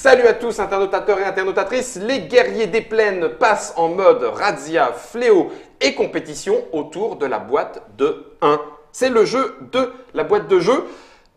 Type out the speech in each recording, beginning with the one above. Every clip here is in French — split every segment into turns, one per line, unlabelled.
Salut à tous, internautateurs et internautatrices. Les guerriers des plaines passent en mode razzia, fléau et compétition autour de la boîte de 1. C'est le jeu de la boîte de jeu.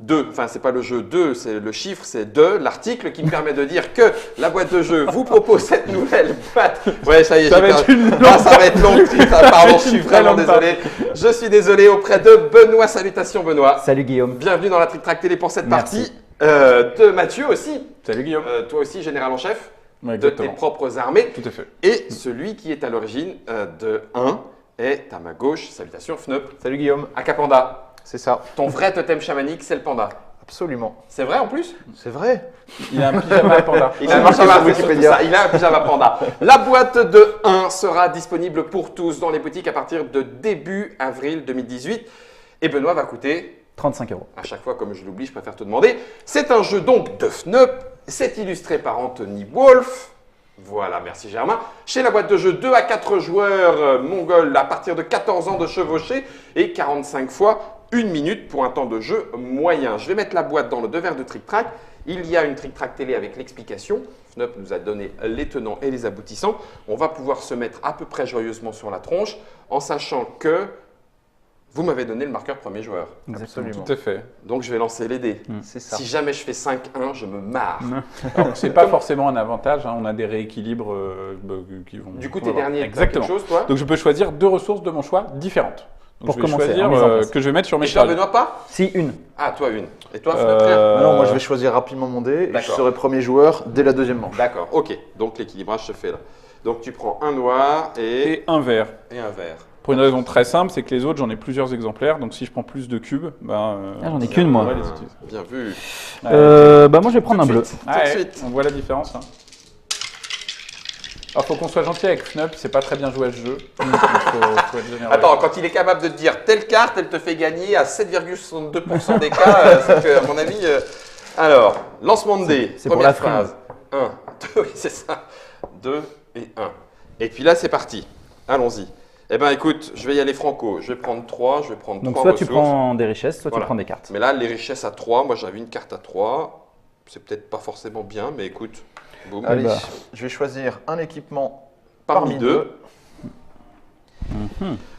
2, enfin c'est pas le jeu 2, c'est le chiffre, c'est 2, l'article qui me permet de dire que la boîte de jeu vous propose cette nouvelle boîte. Ouais, ça y est,
ça va être une longue
ça va être long, putain, pardon, je suis vraiment désolé. Je suis désolé auprès de Benoît. Salutations Benoît.
Salut Guillaume.
Bienvenue dans la Trick Track Télé pour cette
Merci.
partie de Mathieu aussi.
Salut Guillaume.
Toi aussi général en chef
Ouais,
de tes propres armées.
Tout à fait.
Et celui qui est à l'origine de 1 est à ma gauche. Salutations Fnup.
Salut Guillaume.
Akapanda.
C'est ça.
Ton vrai totem chamanique, c'est le panda.
Absolument.
C'est vrai en plus?
C'est vrai.
Il a un pyjama panda.
Il a un pyjama panda. La boîte de 1 sera disponible pour tous dans les boutiques à partir de début avril 2018. Et Benoît va coûter
35 €.
à chaque fois, comme je l'oublie, je préfère te demander. C'est un jeu donc de Fnup. C'est illustré par Anthony Wolf. Voilà, merci Germain. Chez la boîte de jeu 2 à 4 joueurs mongols à partir de 14 ans de chevauché et 45 fois 1 minute pour un temps de jeu moyen. Je vais mettre la boîte dans le devers de Trick Track. Il y a une Trick Track télé avec l'explication. Fnup nous a donné les tenants et les aboutissants. On va pouvoir se mettre à peu près joyeusement sur la tronche en sachant que vous m'avez donné le marqueur premier joueur.
Absolument.
Tout à fait.
Donc je vais lancer les dés.
C'est ça.
Si jamais je fais 5-1, je me marre.
C'est pas forcément un avantage, hein. On a des rééquilibres qui vont.
Du coup,
on
t'es
va voir.
dernier. T'as
Exactement.
quelque chose, toi?
Donc je peux choisir 2 ressources de mon choix différentes. Donc,
Pour
je vais
commencer,
choisir
mise en place.
que je vais mettre sur mes
Et toi,
chariots.
Benoît, pas?
Si, une.
Ah, toi, une. Et toi, Fnup, rien?
Non, moi je vais choisir rapidement mon dé et je
D'accord.
serai premier joueur dès la deuxième manche.
D'accord, ok. Donc l'équilibrage se fait là. Donc tu prends un noir
Et un vert.
et un vert.
Pour une raison très simple, c'est que les autres, j'en ai plusieurs exemplaires. Donc si je prends plus de cubes, ben.
Ah, j'en ai qu'une, moi.
on va les utiliser.
Bien vu.
Bah moi je vais prendre un bleu.
Tout de
Ouais,
suite.
on voit la différence. Hein. Alors, faut qu'on soit gentil avec Fnup, c'est pas très bien joué à ce jeu. Faut être généreux.
Attends, quand il est capable de te dire telle carte, elle te fait gagner à 7,62% des cas, c'est que, à mon avis. Alors, lancement de dés.
C'est pour
Première
la frime.
phrase. 1, 2, oui, c'est ça. 2 et 1. Et puis là, c'est parti. Allons-y. Eh ben écoute, je vais y aller franco. Je vais prendre 3, je vais prendre
Donc
3
soit
ressources.
tu prends des richesses, soit
Voilà.
tu prends des cartes.
Mais là, les richesses à 3, moi j'avais une carte à 3. C'est peut-être pas forcément bien, mais écoute, boum.
Allez,
bah.
je vais choisir un équipement
Parmi deux.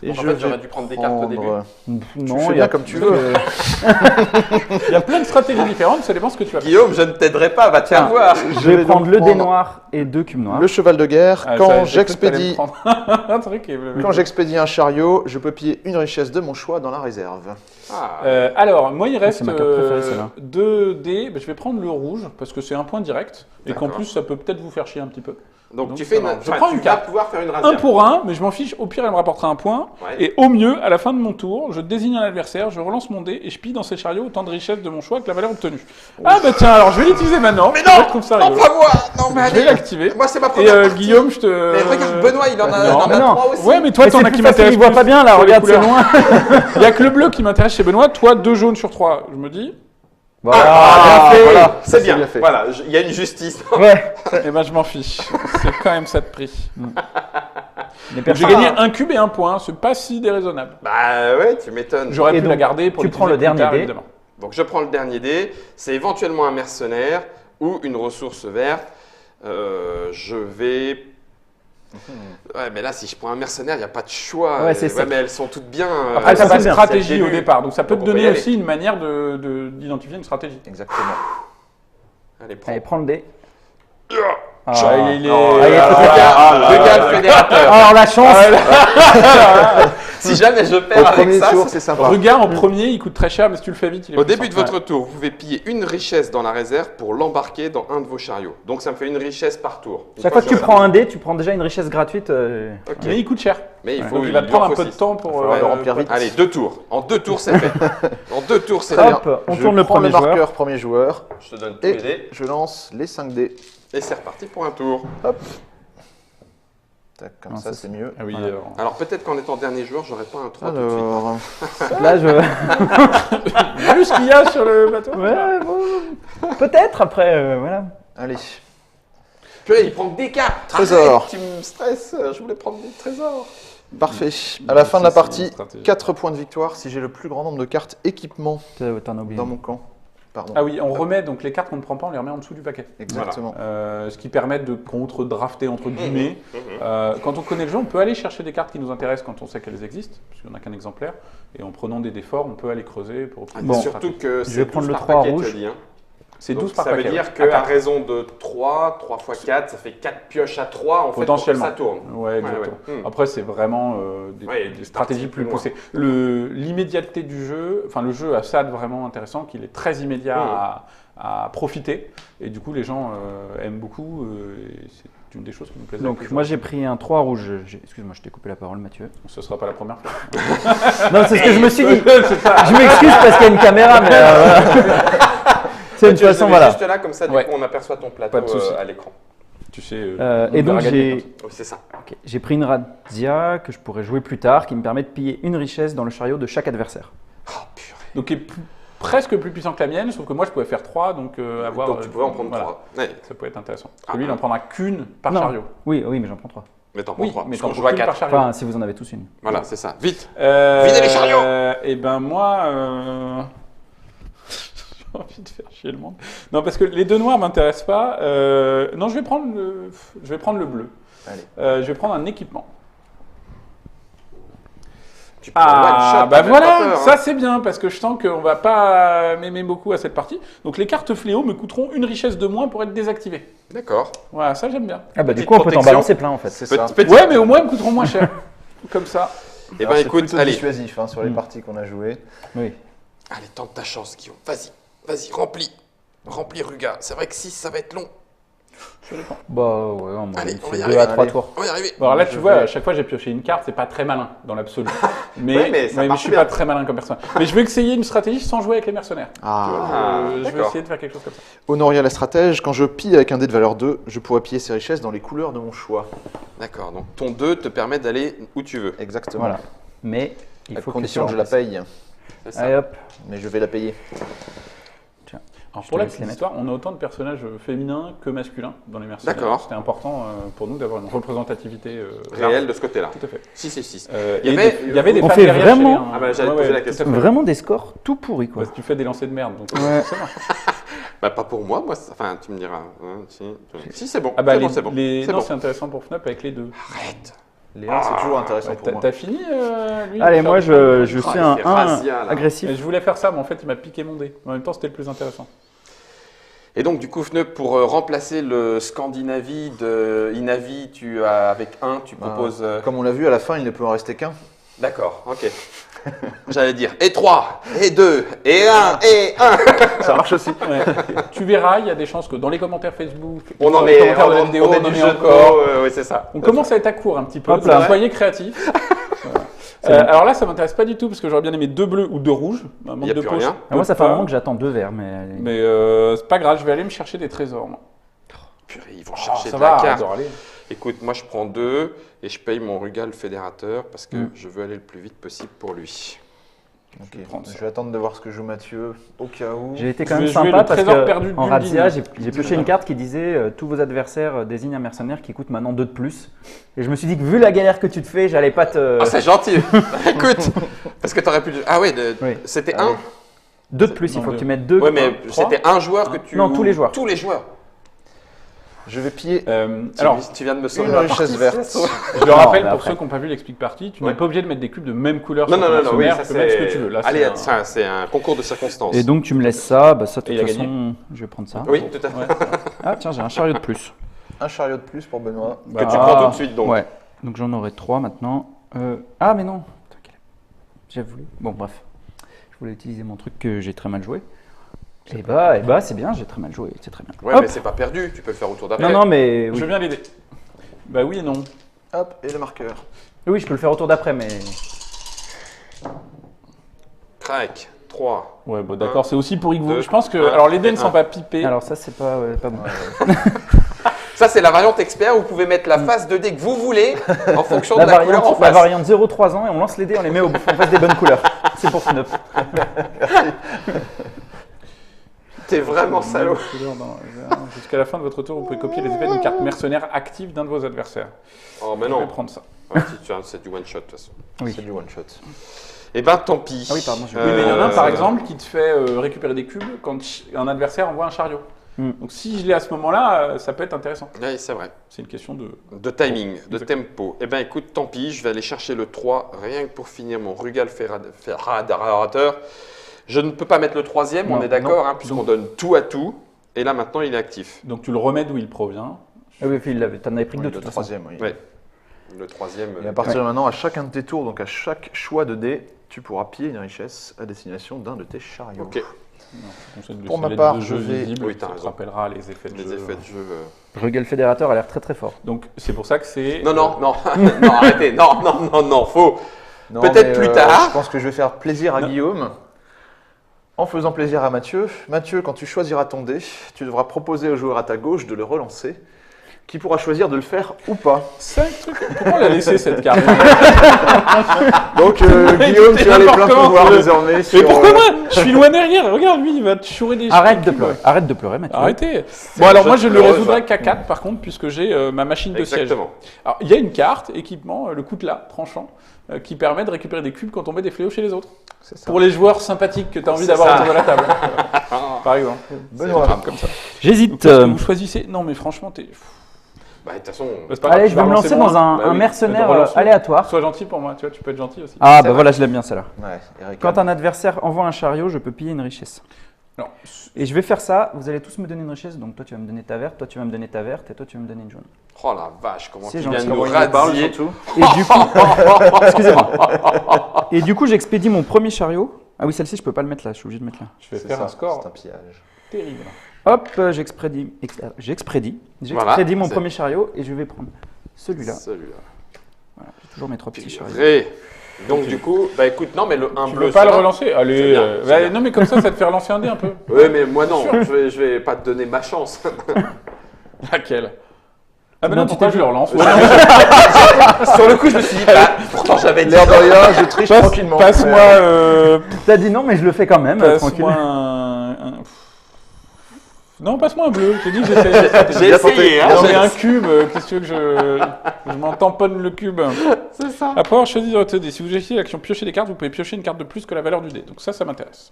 Et
Donc, en
je
fait,
vais
j'aurais dû prendre des cartes au début.
Non,
fais
il y
bien
a-
comme tu veux.
Il y a plein de stratégies différentes, ça dépend ce que tu vas faire.
Guillaume, je ne t'aiderai pas, va te faire
Tiens,
voir.
Je vais
donc
prendre le dé
prendre
noir et 2 cubes noirs.
Le cheval de guerre.
Ah,
Quand
j'ai cru que t'allais me
j'expédie
prendre un truc et-
quand j'expédie un chariot, je peux piller une richesse de mon choix dans la réserve.
Ah,
Alors, moi, il reste
c'est ma carte préférée, celle-là.
2 dés. Je vais prendre le rouge parce que c'est un point direct et qu'en
D'accord.
plus, ça peut peut-être vous faire chier un petit peu.
donc,
donc
tu
ça
fais une.
va. Je
enfin,
prends
tu
une
vas
carte.
pouvoir faire une
Un
razzia.
pour un, mais je m'en fiche. Au pire, elle me rapportera un point.
Ouais.
Et au mieux, à la fin de mon tour, je désigne un adversaire, je relance mon dé et je pille dans ces chariots autant de richesses de mon choix que la valeur obtenue. Ah bah tiens, alors je vais l'utiliser maintenant.
Mais
Je
non,
trouve ça
non,
rigolo.
pas moi. Non, mais
Je vais
allez.
l'activer.
Moi, c'est ma
Et
première partie.
Guillaume, je te.
Mais regarde, Benoît, il en a,
Non,
il en a
mais non.
3 aussi.
Ouais, mais toi,
Mais
t'en
c'est
as
plus
qui
facile,
m'intéressent.
il voit
plus
pas bien là,
sur les
regarde, c'est
couleurs.
loin.
Il y a que le bleu qui m'intéresse chez Benoît. Toi, 2 jaunes sur 3. Je me dis.
Voilà,
Ah,
bien fait.
voilà, c'est
Ça, c'est
bien.
bien fait.
Voilà, il y a une justice.
Ouais.
Eh ben, je m'en fiche. C'est quand même ça de prix.
Mais
Donc,
personne-
j'ai gagné un cube et un point. C'est pas si déraisonnable.
Bah ouais, tu m'étonnes.
J'aurais
Et
pu
donc,
la garder pour
tu prends
l'utiliser
le
plus tard,
dernier dé.
évidemment.
Donc je prends le dernier dé. C'est éventuellement un mercenaire ou une ressource verte. Je vais. Ouais, mais là, si je prends un mercenaire, il n'y a pas de choix.
Ouais, c'est ça.
mais elles sont toutes bien.
Après,
ça
t'as pas de
c'est bien.
stratégie
C'est le
au
début.
départ. Donc, ça peut
Donc,
te
on peut y
donner
aller.
aussi une manière d'identifier une stratégie.
Exactement.
Allez, prends.
Allez, prends le dé.
Ah,
Ah.
il est.
Le gars, le fédérateur.
Alors la chance.
Si jamais je
Au
perds avec
premier
ça,
tour, c'est sympa.
Regard en premier, il coûte très cher, mais si tu le fais vite, il est
au
puissant.
début de votre tour, vous pouvez piller une richesse dans la réserve pour l'embarquer dans un de vos chariots. Donc ça me fait une richesse par tour. Une
Chaque fois que tu
j'aurai-
prends un dé, tu prends déjà une richesse gratuite.
Ok.
Mais il coûte cher.
Mais il faut.
Donc, il va te
lui
prendre
en
un
faut
peu de
six.
temps pour
Il va falloir le remplir vite.
Allez, 2 tours. En 2 tours, c'est fait. En 2 tours, c'est
Hop,
fait.
on
Je
tourne le
prends
premier joueur.
marqueur premier joueur
Je te donne tous les
et
dés.
je lance les 5 dés.
Et c'est reparti pour un tour.
Hop. Tac, comme
Non,
ça,
ça,
c'est mieux.
Ah oui,
Voilà.
Alors peut-être qu'en étant dernier joueur, j'aurais pas un 3 tout de suite.
Alors,
Là, je.
vu ce qu'il y a sur le bateau.
Ouais, bon, peut-être après, voilà.
allez.
Purée, il prend que des cartes.
Trésor.
Arrête, tu me stresses. Je voulais prendre des trésors.
Parfait. À la fin de la
Ça, c'est
partie,
une stratégie.
4 points de victoire si j'ai le plus grand nombre de cartes équipement
T'en as oublié.
dans mon camp. Pardon.
Ah oui, on remet donc les cartes qu'on ne prend pas, on les remet en dessous du paquet.
Exactement.
Ce qui permet de contre-drafter entre guillemets. Quand on connaît le jeu, on peut aller chercher des cartes qui nous intéressent quand on sait qu'elles existent, parce qu'on n'a qu'un exemplaire. Et en prenant des forts, on peut aller creuser pour obtenir
Bon.
des
Surtout
stratégies.
que
Je
c'est
vais prendre
12
le
par
3
paquet,
rouge.
tu as dit, hein.
C'est
Donc,
12 par
ça
paquet.
veut dire
ouais.
qu'à
quatre.
raison de 3 x 4, ça fait 4 pioches à 3 en fait,
Potentiellement.
pour que ça tourne.
Ouais, exactement.
ouais.
Après, c'est vraiment
Ouais,
des
des
stratégies
parties
plus
plus
poussées. L'immédiateté du jeu, enfin le jeu a ça de vraiment intéressant, qu'il est très immédiat à profiter. Et du coup, les gens aiment beaucoup. Et c'est une des choses qui nous plaisent.
Donc moi j'ai pris un 3 rouge. Excuse-moi, je t'ai coupé la parole, Mathieu.
Ce sera pas la première fois.
Non, c'est ce que je me suis dit. Je m'excuse parce qu'il y a une caméra, mais voilà. C'est une
Tu le
façon,
mets
voilà.
juste là, comme ça, du
Ouais.
coup, on aperçoit ton plateau
Pas de souci.
à l'écran.
Tu sais.
Et donc j'ai
Oui, c'est ça.
j'ai pris une razzia que je pourrais jouer plus tard, qui me permet de piller une richesse dans le chariot de chaque adversaire.
Oh, purée.
Donc, qui est presque plus puissant que la mienne, sauf que moi je pouvais faire 3, donc avoir.
Donc tu pouvais en prendre
voilà.
3. Ouais.
Ça peut être intéressant. Parce
Ah,
que lui, il en prendra qu'une par
Non.
chariot.
Oui, oui, mais j'en prends 3.
Mais t'en prends
Oui,
3.
mais
Parce
t'en
qu'on
prends
joue à
qu'une par
4.
chariot.
Enfin, si vous en avez tous une.
Voilà, c'est ça. Vite.
Videz
les chariots
Et ben moi, j'ai envie de faire chier le monde. Non, parce que les deux noirs m'intéressent pas. Non, je vais prendre le bleu.
Allez.
Je vais prendre un équipement.
Tu peux one shot,
Bah
t'as même
voilà,
pas peur,
ça
hein.
c'est bien parce que je sens qu'on va pas m'aimer beaucoup à cette partie. Donc les cartes fléau me coûteront une richesse de moins pour être désactivées.
D'accord.
Voilà, ça j'aime bien.
Ah bah du
Petite
coup on peut t'en
protection.
balancer plein en fait.
C'est ça.
Ouais, mais au moins elles me coûteront moins cher. Comme ça.
Eh
Alors,
ben
c'est
écoute,
plutôt
allez.
dissuasif hein, sur les parties qu'on a jouées.
Oui.
Allez, tente ta chance, Guillaume. Vas-y, remplis. Remplis Ruga. C'est vrai que 6, ça va être long.
Bah ouais, on m'a
Allez,
dit
on
que
va y
c'est 2 à
arriver.
3
Allez.
tours.
On va y arriver.
Bon, alors là,
Je
tu vois,
vais-
à chaque fois j'ai pioché une carte, c'est pas très malin dans l'absolu. Mais,
Ouais, mais ça
je
marche
suis
bien.
pas très malin comme personne. Mais je vais essayer une stratégie sans jouer avec les mercenaires.
Ah.
Je vais
d'accord.
essayer de faire quelque chose comme ça.
Honoria la stratège, quand je pille avec un dé de valeur 2, je pourrais piller ces richesses dans les couleurs de mon choix.
D'accord, donc ton 2 te permet d'aller où tu veux.
Exactement.
Voilà. Mais il
À
faut
condition que
tu
je la
remplaces.
paye.
C'est ça.
Allez hop.
Mais je vais la payer.
Alors
Je
pour
te
la
laisse
petite
les mettre.
histoire, on a autant de personnages féminins que masculins dans les mercenaires.
D'accord.
C'était important pour nous d'avoir une représentativité
Réel de ce côté-là.
Tout à fait.
6 et 6.
Il y avait des
On
femmes
fait
derrière
vraiment-
chez les, hein.
Ah bah, j'allais te poser la
tout à
question.
fait.
Vraiment des scores tout pourris quoi.
Parce que tu fais des lancers de merde. Donc,
Ouais.
c'est bon.
Bah pas pour moi, enfin tu me diras. Hein, si c'est bon,
Ah bah
c'est
les,
bon, c'est bon.
les-
C'est
non,
bon.
c'est intéressant pour FNUP avec les deux.
Arrête.
Les 1, c'est toujours intéressant
Ouais,
pour moi.
T'as fini lui
Allez,
de
moi
faire
je
des-
suis
il
un
fait
1
razzia, là.
agressif.
Et je voulais faire ça, mais en fait il m'a piqué mon dé. En même temps c'était le plus intéressant.
Et donc du coup, Fneup, pour remplacer le Scandinavie de Inavi, tu as avec 1, tu proposes.
Comme on l'a vu, à la fin, il ne peut en rester qu'un.
D'accord, ok. J'allais dire et 3, et 2, et 1, et 1.
Ça marche aussi.
Ouais. Tu verras, il y a des chances que dans les commentaires Facebook,
On
dans
en
les
est,
commentaires de la
on
vidéo,
est
on en
du
est
jeu de
encore.
mots, oui, c'est ça.
On commence à être à court un petit peu,
Hop
donc
là.
soyez créatifs. Voilà. Alors là, ça m'intéresse pas du tout parce que j'aurais bien aimé 2 bleus ou 2 rouges. Un manque
Y a
de
plus
poche.
rien.
Ah, moi ça fait
Pas.
un moment que j'attends 2 verres mais
Mais c'est pas grave, je vais aller me chercher des trésors. Moi.
Purée, ils vont chercher
Ça
de la
va,
carte.
adore aller.
Écoute, moi je prends 2 et je paye mon Rugal fédérateur parce que
Mm.
je veux aller le plus vite possible pour lui.
Ok.
prendre ça.
Je vais attendre de voir ce que joue Mathieu au cas où.
j'ai été
Je
quand même
vais jouer
sympa
le
parce
trésor perdu
que en
d'une
razzia
ligne.
j'ai pioché une carte qui disait tous vos adversaires désignent un mercenaire qui coûte maintenant 2 de plus. Et je me suis dit que vu la galère que tu te fais, j'allais pas te...
Ah, c'est gentil. Écoute, parce que t'aurais pu. Ah ouais,
Oui.
c'était
Allez.
1.
2 de plus, il
Non,
faut que
deux.
tu mettes 2.
Ouais, mais
3.
c'était un joueur que tu.
Non, tous les joueurs.
Tous les joueurs.
Je vais piller
Alors,
Tu viens de me sauver
une
la
richesse
partie.
verte.
je le rappelle
mais
pour
après.
ceux qui n'ont pas vu l'explique partie, tu
Ouais.
n'es pas obligé de mettre des cubes de même couleur
Non,
sur
non,
ton
non, non, oui,
mercenaire,
ça
tu peux mettre ce que
c'est.
tu veux. Là,
Allez,
c'est un-
c'est un concours de circonstances.
Et donc tu me laisses ça, bah ça de
Et
toute
il a
façon, je vais prendre ça.
Oui, tout à fait.
Ouais.
Ah tiens, j'ai un chariot de plus.
Un chariot de plus pour Benoît.
Que tu prends tout de suite donc.
Ouais, donc j'en aurai 3 maintenant. Ah mais non, Putain, j'ai voulu. Bon bref, je voulais utiliser mon truc que j'ai très mal joué. Et bah c'est bien, j'ai très mal joué, c'est très bien.
Ouais,
Hop.
mais c'est pas perdu, tu peux le faire autour d'après.
Non non mais
Je
oui.
veux bien l'aider. Bah oui et non.
Hop, et le marqueur.
Oui, je peux le faire autour d'après mais
Crac, 3.
Ouais, bon d'accord, c'est aussi pourri que vous.
Deux,
Je pense que.
un,
Alors les dés ne
et
sont
un.
pas pipés.
alors ça c'est pas bon.
Ça, c'est la variante expert. Vous pouvez mettre la face de dé que vous voulez en fonction
La
de la couleur en
variante, la
face.
variante 0-3 ans et on lance les dés, on les met en face des bonnes couleurs. C'est pour Snup.
T'es vraiment salaud.
Jusqu'à la fin de votre tour, vous pouvez copier les effets d'une carte mercenaire active d'un de vos adversaires.
Oh, mais
Je vais
non.
prendre ça.
Ah, si, c'est du one shot de toute façon.
Oui.
C'est du one shot.
Eh ben, tant pis.
Ah oui, pardon, j'ai
Oui, mais il y en a un, par
Euh,
exemple, qui te fait récupérer des cubes quand un adversaire envoie un chariot. Donc si je l'ai à ce moment-là, ça peut être intéressant.
Oui, c'est vrai.
C'est une question de...
De timing, de
Exactement.
tempo. Eh ben, écoute, tant pis, je vais aller chercher le 3, rien que pour finir mon Rugal Fédérateur. Je ne peux pas mettre le 3e, on
Non,
est d'accord, hein, puisqu'on donne tout à tout. Et là, maintenant, il est actif.
Donc tu le remets d'où il provient.
Ah oui, t'en avais pris que
Oui,
deux, de
le
toute façon.
troisième, oui.
Ouais. Le 3e.
Et à partir de maintenant, à chacun de tes tours, donc à chaque choix de dés, tu pourras piller une richesse à destination d'un de tes chariots.
Ok.
Non, je conseille de
Pour
laisser
ma
les
part,
deux
je
jeux
vais-
visibles,
Oui, t'as
ça te
raison.
rappellera les effets de
Les
jeu.
effets de jeu.
Rugal Fédérateur a l'air très très fort.
Donc c'est pour ça que c'est...
Non, non, non, non, arrêtez, non, faut.
Non,
Peut-être
mais,
plus tard.
Je pense que je vais faire plaisir à
Non.
Guillaume en faisant plaisir à Mathieu. Mathieu, quand tu choisiras ton dé, tu devras proposer au joueur à ta gauche de le relancer, qui pourra choisir de le faire ou pas.
C'est un truc... Pourquoi on l'a laissé cette carte?
Donc Guillaume, tu as les pleins
n'importe comment.
pouvoirs désormais
Mais
sur...
pourquoi moi? Je suis loin derrière, regarde lui, il va te chourer des
Arrête de
cubes.
pleurer. Arrête de pleurer, Mathieu.
Arrêtez.
C'est
Bon
un
alors
jeu
moi
de
je le
pleureuse.
résoudrai qu'à 4 par contre, puisque j'ai ma machine de siège.
Exactement.
Alors il y a une carte, équipement, le coutelas tranchant, qui permet de récupérer des cubes quand on met des fléaux chez les autres.
C'est ça.
Pour les joueurs sympathiques que tu as envie
C'est
d'avoir
ça.
autour de la table. Par exemple.
Benoît.
Comme ça.
J'hésite.
Donc, est-ce que vous choisissez? Non mais franchement, t'es...
Bah, de toute façon,
Bah, c'est pas grave,
Allez,
tu
je
vas
vais me lancer
relancer
dans
moi.
un
Bah oui,
mercenaire
relance-le.
aléatoire.
Sois gentil pour moi, tu vois, tu peux être gentil aussi.
Ah,
C'est
bah
vrai.
voilà, je l'aime bien celle-là.
Ouais, Eric.
Quand un adversaire envoie un chariot, je peux piller une richesse.
Alors,
Et je vais faire ça, vous allez tous me donner une richesse, donc toi tu vas me donner ta verte, toi tu vas me donner ta verte, et toi tu vas me donner une jaune.
oh la vache, comment
C'est
tu viens
gentil.
de nous
Comment il nous parle,
radiller.
surtout.
Et du coup, excusez-moi. Et du coup, j'expédie mon premier chariot. Ah oui, celle-ci, je peux pas le mettre là, je suis obligé de mettre là.
je vais
C'est
faire
ça,
un score
C'est un pillage.
terrible.
Hop, j'expédie
Voilà,
mon
c'est-
premier chariot et je vais prendre celui-là.
Celui-là.
Voilà, j'ai toujours mes 3 petits chariots.
Purée. Donc du coup, bah écoute, non mais le 1
Tu
bleu.
veux pas
ça
le
va.
relancer? Allez,
C'est bien, c'est
bah,
bien.
non mais comme ça te fait relancer un dé un peu.
Oui, mais moi non, je vais pas te donner ma chance.
Laquelle? Ah bah
Non,
non,
tu
pourquoi
t'es
je le relance?
Sur le coup, je me suis dit, bah, pourtant j'avais dit.
L'air de rien, je triche tranquillement.
Passe-moi
T'as dit non, mais je le fais quand même, tranquille.
passe-moi un- Non, passe-moi un bleu. J'ai dit que j'essaie.
J'ai essayé, hein.
Non mais un cube, qu'est-ce que tu veux que je m'en tamponne le cube.
C'est ça.
Après avoir choisi votre dé, si vous utilisez l'action piocher des cartes, vous pouvez piocher une carte de plus que la valeur du dé. Donc ça m'intéresse.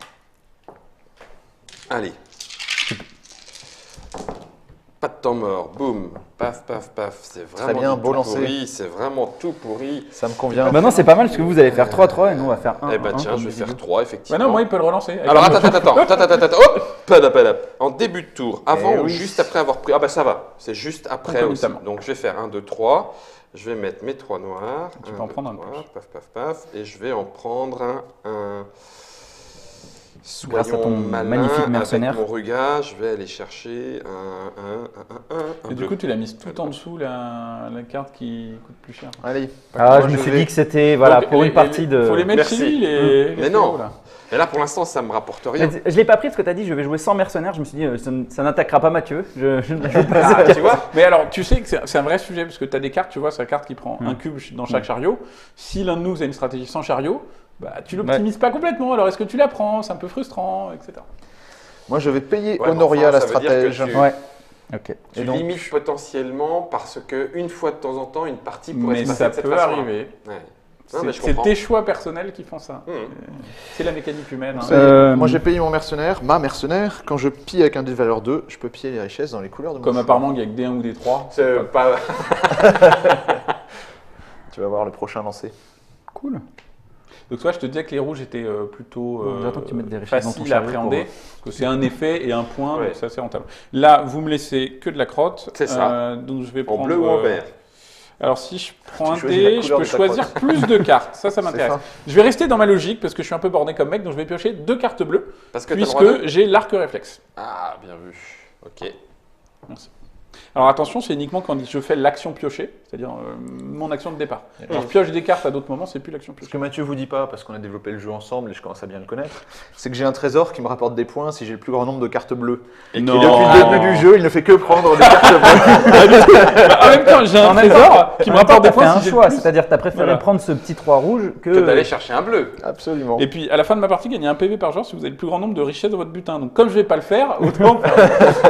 Allez. Pas de temps mort, boum, paf, paf, paf. C'est vraiment
bien,
du
beau
tout
lancer.
pourri, c'est vraiment tout pourri.
Ça me convient.
Maintenant, c'est pas mal parce que vous allez faire 3-3 et nous on va faire 1.
Eh ben tiens, je vais faire 3 effectivement.
Bah non, moi il peut le relancer. Avec
Alors
un
attends, hop, padap. En début de tour, avant
Eh
ou
oui.
juste après avoir pris. Ah bah ça va, c'est juste après aussi.
Concomitamment.
Donc je vais faire 1, 2, 3. Je vais mettre mes 3 noirs.
Tu peux en prendre un
trois,
plus.
paf, paf, paf. Et je vais en prendre un.
Grâce à
Soyons
ton
malins,
magnifique mercenaire.
Avec mon Ruga, je vais aller chercher un
Et du
bleu.
coup, tu l'as mise tout en dessous la carte qui coûte plus cher.
Allez.
Ah,
Moi,
je me suis
vais-
dit que c'était voilà,
Donc,
pour une partie de.
Faut les mettre
Merci.
chez lui, les
Mais
fléaux,
non.
là.
Et là pour l'instant ça me rapporte rien.
Mais je l'ai pas pris parce que tu as dit je vais jouer sans mercenaire. Je me suis dit ça n'attaquera pas Mathieu. Je ne joue pas
Ah,
cette
tu vois.
Mais alors, tu sais que c'est un vrai sujet, parce que tu as des cartes, tu vois, c'est la carte qui prend un cube dans chaque chariot. Si l'un de nous a une stratégie sans chariot, bah, tu l'optimises pas complètement. Alors, est-ce que tu la prends? C'est un peu frustrant, etc.
Moi, je vais payer
Ouais, mais
Honoria,
enfin,
la
ça veut dire que
stratège.
tu-
Ouais. Ok.
Tu
Et donc-
limites potentiellement parce que une fois de temps en temps une partie pourrait
Mais
se passer
ça
de cette
peut
façon-là.
arriver.
Ouais. Non, mais je
C'est
comprends.
tes choix personnels qui font ça.
Mmh.
C'est la mécanique humaine. hein.
Moi, j'ai payé mon mercenaire, ma mercenaire. Quand je pille avec un dé de valeur 2, je peux piller les richesses dans les couleurs de mon
Comme
choix.
apparemment il y a que des 1 ou des 3.
C'est pas.
Tu vas voir le prochain lancé.
Cool.
Donc toi, je te disais que les rouges étaient plutôt
J'attends que tu mettes des richesses dans ton
faciles à
chariot
appréhender, parce que c'est un effet et un point,
Ouais.
donc c'est assez rentable. Là, vous me laissez que de la crotte.
C'est ça.
Donc je vais
En
prendre.
bleu ou en vert.
Alors si je prends un
Tu choisis la
dé, je
couleur
peux
de ta
choisir plus de cartes. Ça
C'est
m'intéresse.
ça.
Je vais rester dans ma logique parce que je suis un peu borné comme mec, donc je vais piocher 2 cartes bleues,
Parce que t'as le droit de-
puisque j'ai l'arc réflexe.
Ah, bien vu. Ok.
Merci. Alors attention, c'est uniquement quand je fais l'action piocher, c'est-à-dire mon action de départ. Quand je pioche des cartes à d'autres moments, c'est plus l'action
Ce
piocher.
que Mathieu vous dit pas, parce qu'on a développé le jeu ensemble et je commence à bien le connaître, c'est que j'ai un trésor qui me rapporte des points si j'ai le plus grand nombre de cartes bleues.
Et
Non.
qui-
Et depuis le début du jeu, il ne fait que prendre des cartes bleues.
En même temps, j'ai un trésor qui me rapporte des
T'as fait
points
un
si j'ai le
choix,
plus.
c'est-à-dire que tu as préféré
Voilà.
prendre ce petit 3 rouge
que d'aller
que.
chercher un bleu.
Absolument.
Et puis à la fin de ma partie, gagner un PV par joueur si vous avez le plus grand nombre de richesses dans votre butin. Donc comme je vais pas le faire, autant.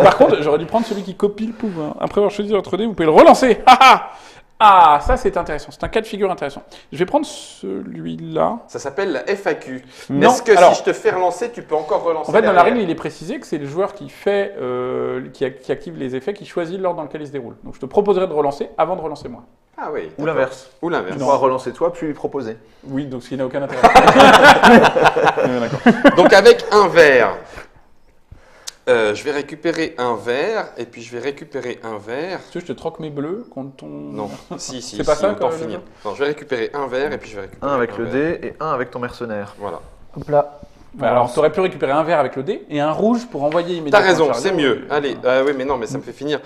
Par contre, j'aurais dû prendre celui qui copie le pouvoir. Après avoir choisi votre dé, vous pouvez le relancer. Haha. Ah, ça c'est intéressant. C'est un cas de figure intéressant. Je vais prendre celui-là.
Ça s'appelle la FAQ.
Non,
Est-ce que
alors-
si je te fais relancer, tu peux encore relancer
En fait, dans la
derrière
règle, il est précisé que c'est le joueur qui fait, qui active les effets, qui choisit l'ordre dans lequel il se déroule. Donc, je te proposerai de relancer avant de relancer moi.
Ah oui.
Ou
d'accord.
l'inverse.
Ou
Tu
l'inverse.
pourras relancer toi, puis lui proposer.
Oui, donc ce qui n'a aucun intérêt.
Donc avec un verre, je vais récupérer un verre et puis je vais récupérer un verre.
Tu veux, je te troque mes bleus contre ton.
Non, si,
C'est pas ça,
autant
le
finir.
jeu
Non, je vais récupérer un verre et puis je vais récupérer
Un avec le
verre.
dé et un avec ton mercenaire.
Voilà.
Hop là.
Ouais, alors, tu aurais pu récupérer un vert avec le dé et un rouge pour envoyer
T'as
immédiatement.
raison,
le chariot.
c'est mieux. Allez, oui, mais non, mais ça me fait finir.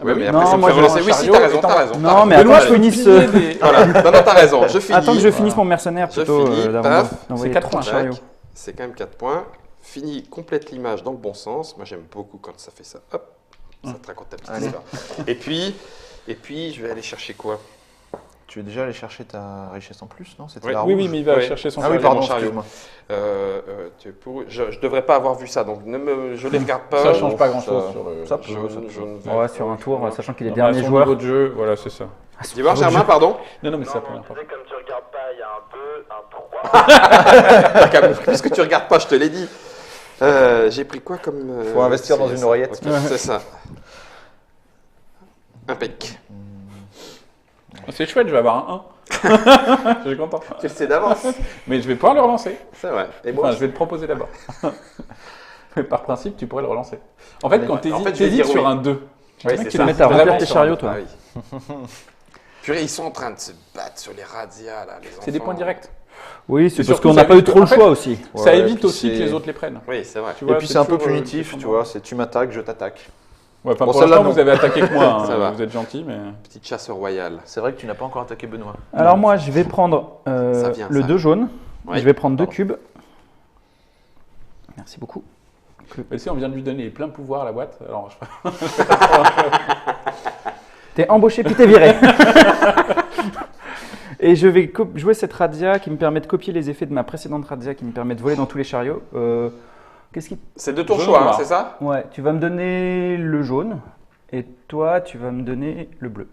Ah
Ouais,
bah
mais
oui.
après,
Non,
ça me
moi,
fait
je
relancer.
lance
Oui,
un
si,
chariot
t'as raison,
et
t'as
t'en-
raison.
Non, mais
Benoît,
attends,
je
je finisse.
piller des-
Voilà. Non, non, t'as raison. Je finis.
Attends que je finisse
Voilà.
mon mercenaire
Je
plutôt
finis,
d'avant
paf.
d'envoyer
C'est 4
ton
points.
chariot.
Tac. C'est quand même 4 points. Fini, complète l'image dans le bon sens. Moi, j'aime beaucoup quand ça fait ça. Hop, ça te raconte ta petite
Allez.
histoire. Et puis, je vais aller chercher quoi?
Tu es déjà allé chercher ta richesse en plus, non? C'était
Oui.
la
Oui,
rouge.
oui, mais il va
Ouais.
chercher son
Ah oui,
chariot.
pardon,
mon chariot.
excuse-moi.
Je devrais pas avoir vu ça, donc je les regarde pas.
Ça change pas
ça-
grand-chose sur le.
ça
Je,
peut-
je ne vais
Ouais, sur un tour, sachant qu'il est
Bah,
dernier
son
joueur.
niveau de jeu, voilà, c'est ça.
Dis-moi, Germain, pardon.
Non, non, mais ça
Non,
peut
mais
n'importe.
tu sais, comme tu regardes pas, il y a un 2, un 3.
Puisque tu regardes pas, je te l'ai dit. J'ai pris quoi comme.
Faut investir dans
c'est
une
ça.
oreillette.
Ok, c'est ça. Impec.
C'est chouette, je vais avoir un 1. Je suis content.
Tu le sais d'avance.
Mais je vais pouvoir le relancer.
C'est vrai. Et moi,
Enfin, je vais le proposer d'abord. Mais par principe, tu pourrais le relancer. En fait, quand
En fait, je vais
t'hésites
dire
sur
oui.
un 2,
Oui,
j'aimerais
c'est
que tu
ça.
le
Te mettre à
vraiment
remplir tes
sur un
chariots,
deux.
toi.
Ah oui. Purée, ils sont en train de se battre sur les razzias, là, les enfants.
C'est des points directs.
Oui, c'est
Et
parce
surtout,
qu'on
ça
n'a pas eu
évite-
trop le
en fait,
choix aussi.
Ça
Ouais,
évite
puis
aussi que
c'est-
les autres les prennent.
Oui, c'est vrai.
Tu
Et
vois,
puis c'est un peu
toujours,
punitif, tu vois, c'est tu m'attaques, je t'attaque.
Ouais, enfin,
Bon,
pour
celle-là,
l'instant,
non.
vous avez attaqué que moi. hein.
Ça va.
Vous êtes gentil, mais.
Petite chasse royale.
C'est vrai que tu n'as pas encore attaqué Benoît.
Alors moi, je vais prendre
Ça vient,
le
ça.
2 jaune.
Ouais.
Je vais prendre 2
Pardon.
cubes. Merci beaucoup.
Mais tu sais, on vient de lui donner plein pouvoir à la boîte. Alors, je...
T'es embauché puis t'es viré. Et je vais jouer cette radia qui me permet de copier les effets de ma précédente radia qui me permet de voler dans tous les chariots. Qu'est-ce qui...
C'est de ton
Jaune
choix,
ou
hein,
noir.
c'est ça?
Ouais, tu vas me donner le jaune et toi tu vas me donner le bleu.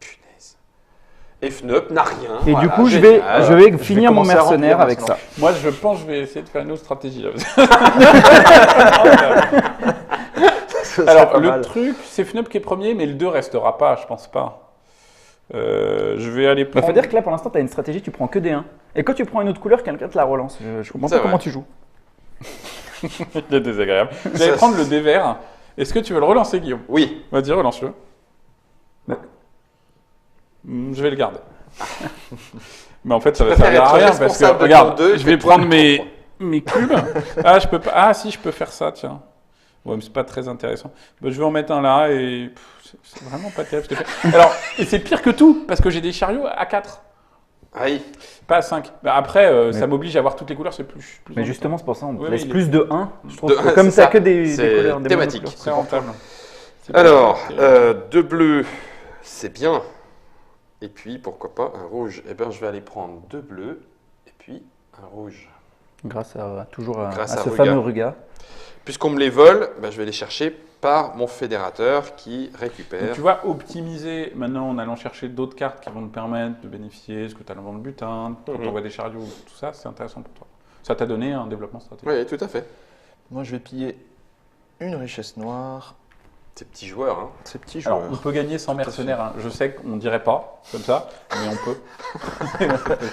Punaise. Et FNUP n'a rien.
Et
voilà,
du coup,
génial.
je vais finir mon
commencer à remplir
mercenaire avec
maintenant.
ça.
Moi, je pense que je vais essayer de faire une autre stratégie. Là.
Ça serait
Alors,
pas
le
mal.
truc, c'est FNUP qui est premier, mais le 2 restera pas, je pense pas. Je vais aller
Il
prendre...
faut dire que là pour l'instant tu as une stratégie, tu prends que des 1. Et quand tu prends une autre couleur, quelqu'un te la relance. Je comprends
C'est
pas
vrai.
comment tu joues.
Il est désagréable. Je vais
Ça,
prendre le dé vert. Est-ce que tu veux le relancer, Guillaume?
Oui.
Vas-y, relance-le.
Ouais.
Je vais le garder. Mais en fait, ça va
préfères
servir à
être
rien parce que,
responsable de
regarde,
ton deux
je vais
que toi
prendre
de
mes cubes. Ah, je peux pas. Ah, si, je peux faire ça, tiens. Ouais, mais c'est pas très intéressant. Bah, je vais en mettre un là et c'est vraiment pas terrible ce que je fais. Alors, et c'est pire que tout parce que j'ai des chariots à 4,
Aïe.
pas à 5. Bah, après,
Mais-
ça m'oblige à avoir deux couleurs, c'est plus.
Mais justement, c'est pour ça on te
Oui,
laisse
oui,
plus de 1. Je trouve
De
que
un,
comme
c'est
t'as
ça.
que des
C'est
couleurs, des
thématique.
monocouleurs.
très rentable. C'est
Alors,
pas terrible.
deux bleus, c'est bien. Et puis, pourquoi pas un rouge? Eh bien, je vais aller prendre deux bleus et puis un rouge.
Grâce à toujours à,
Grâce
à
à
ce
Ruga.
fameux Ruga.
Puisqu'on me les vole, ben, je vais les chercher par mon fédérateur qui
Donc,
récupère.
tu vas optimiser maintenant en allant chercher d'autres cartes qui vont te permettre de bénéficier, ce que tu as dans le butin, quand
Mhm.
on voit des chariots, tout ça, c'est intéressant pour toi. Ça t'a donné un développement stratégique.
Oui, tout à fait.
Moi, je vais piller une richesse noire.
Ces petits joueurs. Hein.
Ces petits
Alors,
joueurs.
on peut gagner sans mercenaires. Hein. Je sais qu'on dirait pas comme ça, mais on peut.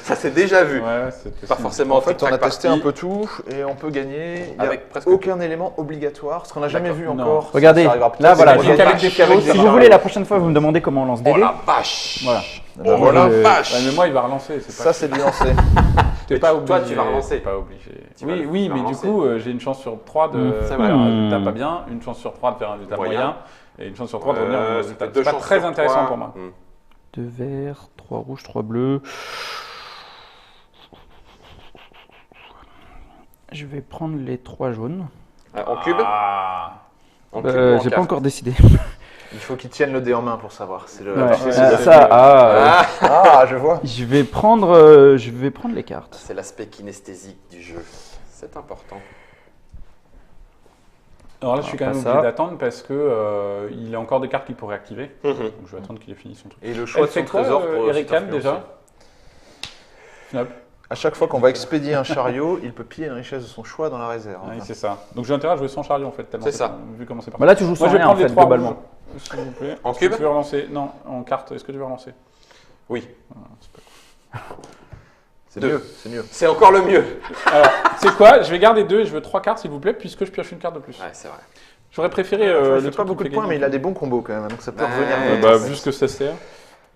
Ça s'est déjà vu.
Ouais, c'était
Pas
ça.
forcément
En fait, on a
tic-tac
testé
party.
un peu tout et on peut gagner. Il n'y a
Avec presque
aucun élément obligatoire, ce qu'on n'a jamais vu
Non.
encore.
Regardez,
Ça arrivera peut-être.
là, voilà,
C'est
j'ai qu'avec
vache,
des
qu'avec
faux,
des
Si vous
chariots.
voulez, la prochaine fois, vous me demandez comment on lance des
Oh
dés.
la vache.
Voilà.
Oh
Moi,
la
je-
vache.
Ouais, mais moi, il va relancer. C'est
Ça,
pas,
c'est du lancer.
t'es
Mais
pas
tu-
obligé.
toi, tu vas relancer.
T'es pas obligé.
Tu vas-
Oui,
tu
oui,
vas
mais du
relancer.
coup, j'ai une chance sur 3 de
C'est
faire
vrai.
un résultat pas bien, une chance sur 3 de faire un résultat
Moyen.
moyen, et une chance sur 3 de revenir à un
Ça
résultat.
fait deux
C'est pas
chances
très
sur
intéressant
trois.
pour moi.
2 verts, 3 rouges, 3 bleus. Je vais prendre les 3 jaunes.
En cube
Ah.
En cube ou en
J'ai pas
carte
encore décidé.
Il faut qu'ils tiennent le dé en main pour savoir. C'est le.
Ouais,
c'est-
ça,
c'est-
ah,
Ah,
Ah, je vois.
je vais prendre les cartes.
c'est l'aspect kinesthésique du jeu. C'est important.
Alors là, je suis quand
Pas
même
ça.
obligé d'attendre parce que il a encore des cartes qu'il pourrait activer.
Mhm.
Donc je vais attendre qu'il ait fini son truc.
Et le choix
Elle
de son
fait quoi,
trésor pour aussi
Erican,
t'influencer.
déjà Snap.
À chaque fois qu'on va expédier un chariot, il peut piller une richesse de son choix dans la réserve.
Oui, c'est ça. Donc j'ai intérêt à jouer sans chariot en fait. Tellement
C'est ça.
Vu comment c'est parti.
Bah là, tu joues sans
Moi, je vais
rien en
prendre les
fait,
3
globalement.
rouges, s'il vous plaît.
En
Est-ce que
cube
tu veux relancer? Non, en carte. Est-ce que tu veux relancer?
Oui.
C'est
Deux.
mieux, c'est mieux.
C'est encore le mieux.
Alors, c'est quoi? Je vais garder 2 et je veux 3 cartes s'il vous plaît, puisque je pioche une carte de plus.
Ouais, c'est vrai.
J'aurais préféré.
Il
le
fait
truc
pas
qui
beaucoup de
fait
points, mais
gagner.
il a des bons combos quand même, donc ça peut
Ouais.
revenir.
Bah,
Vu ce que ça sert.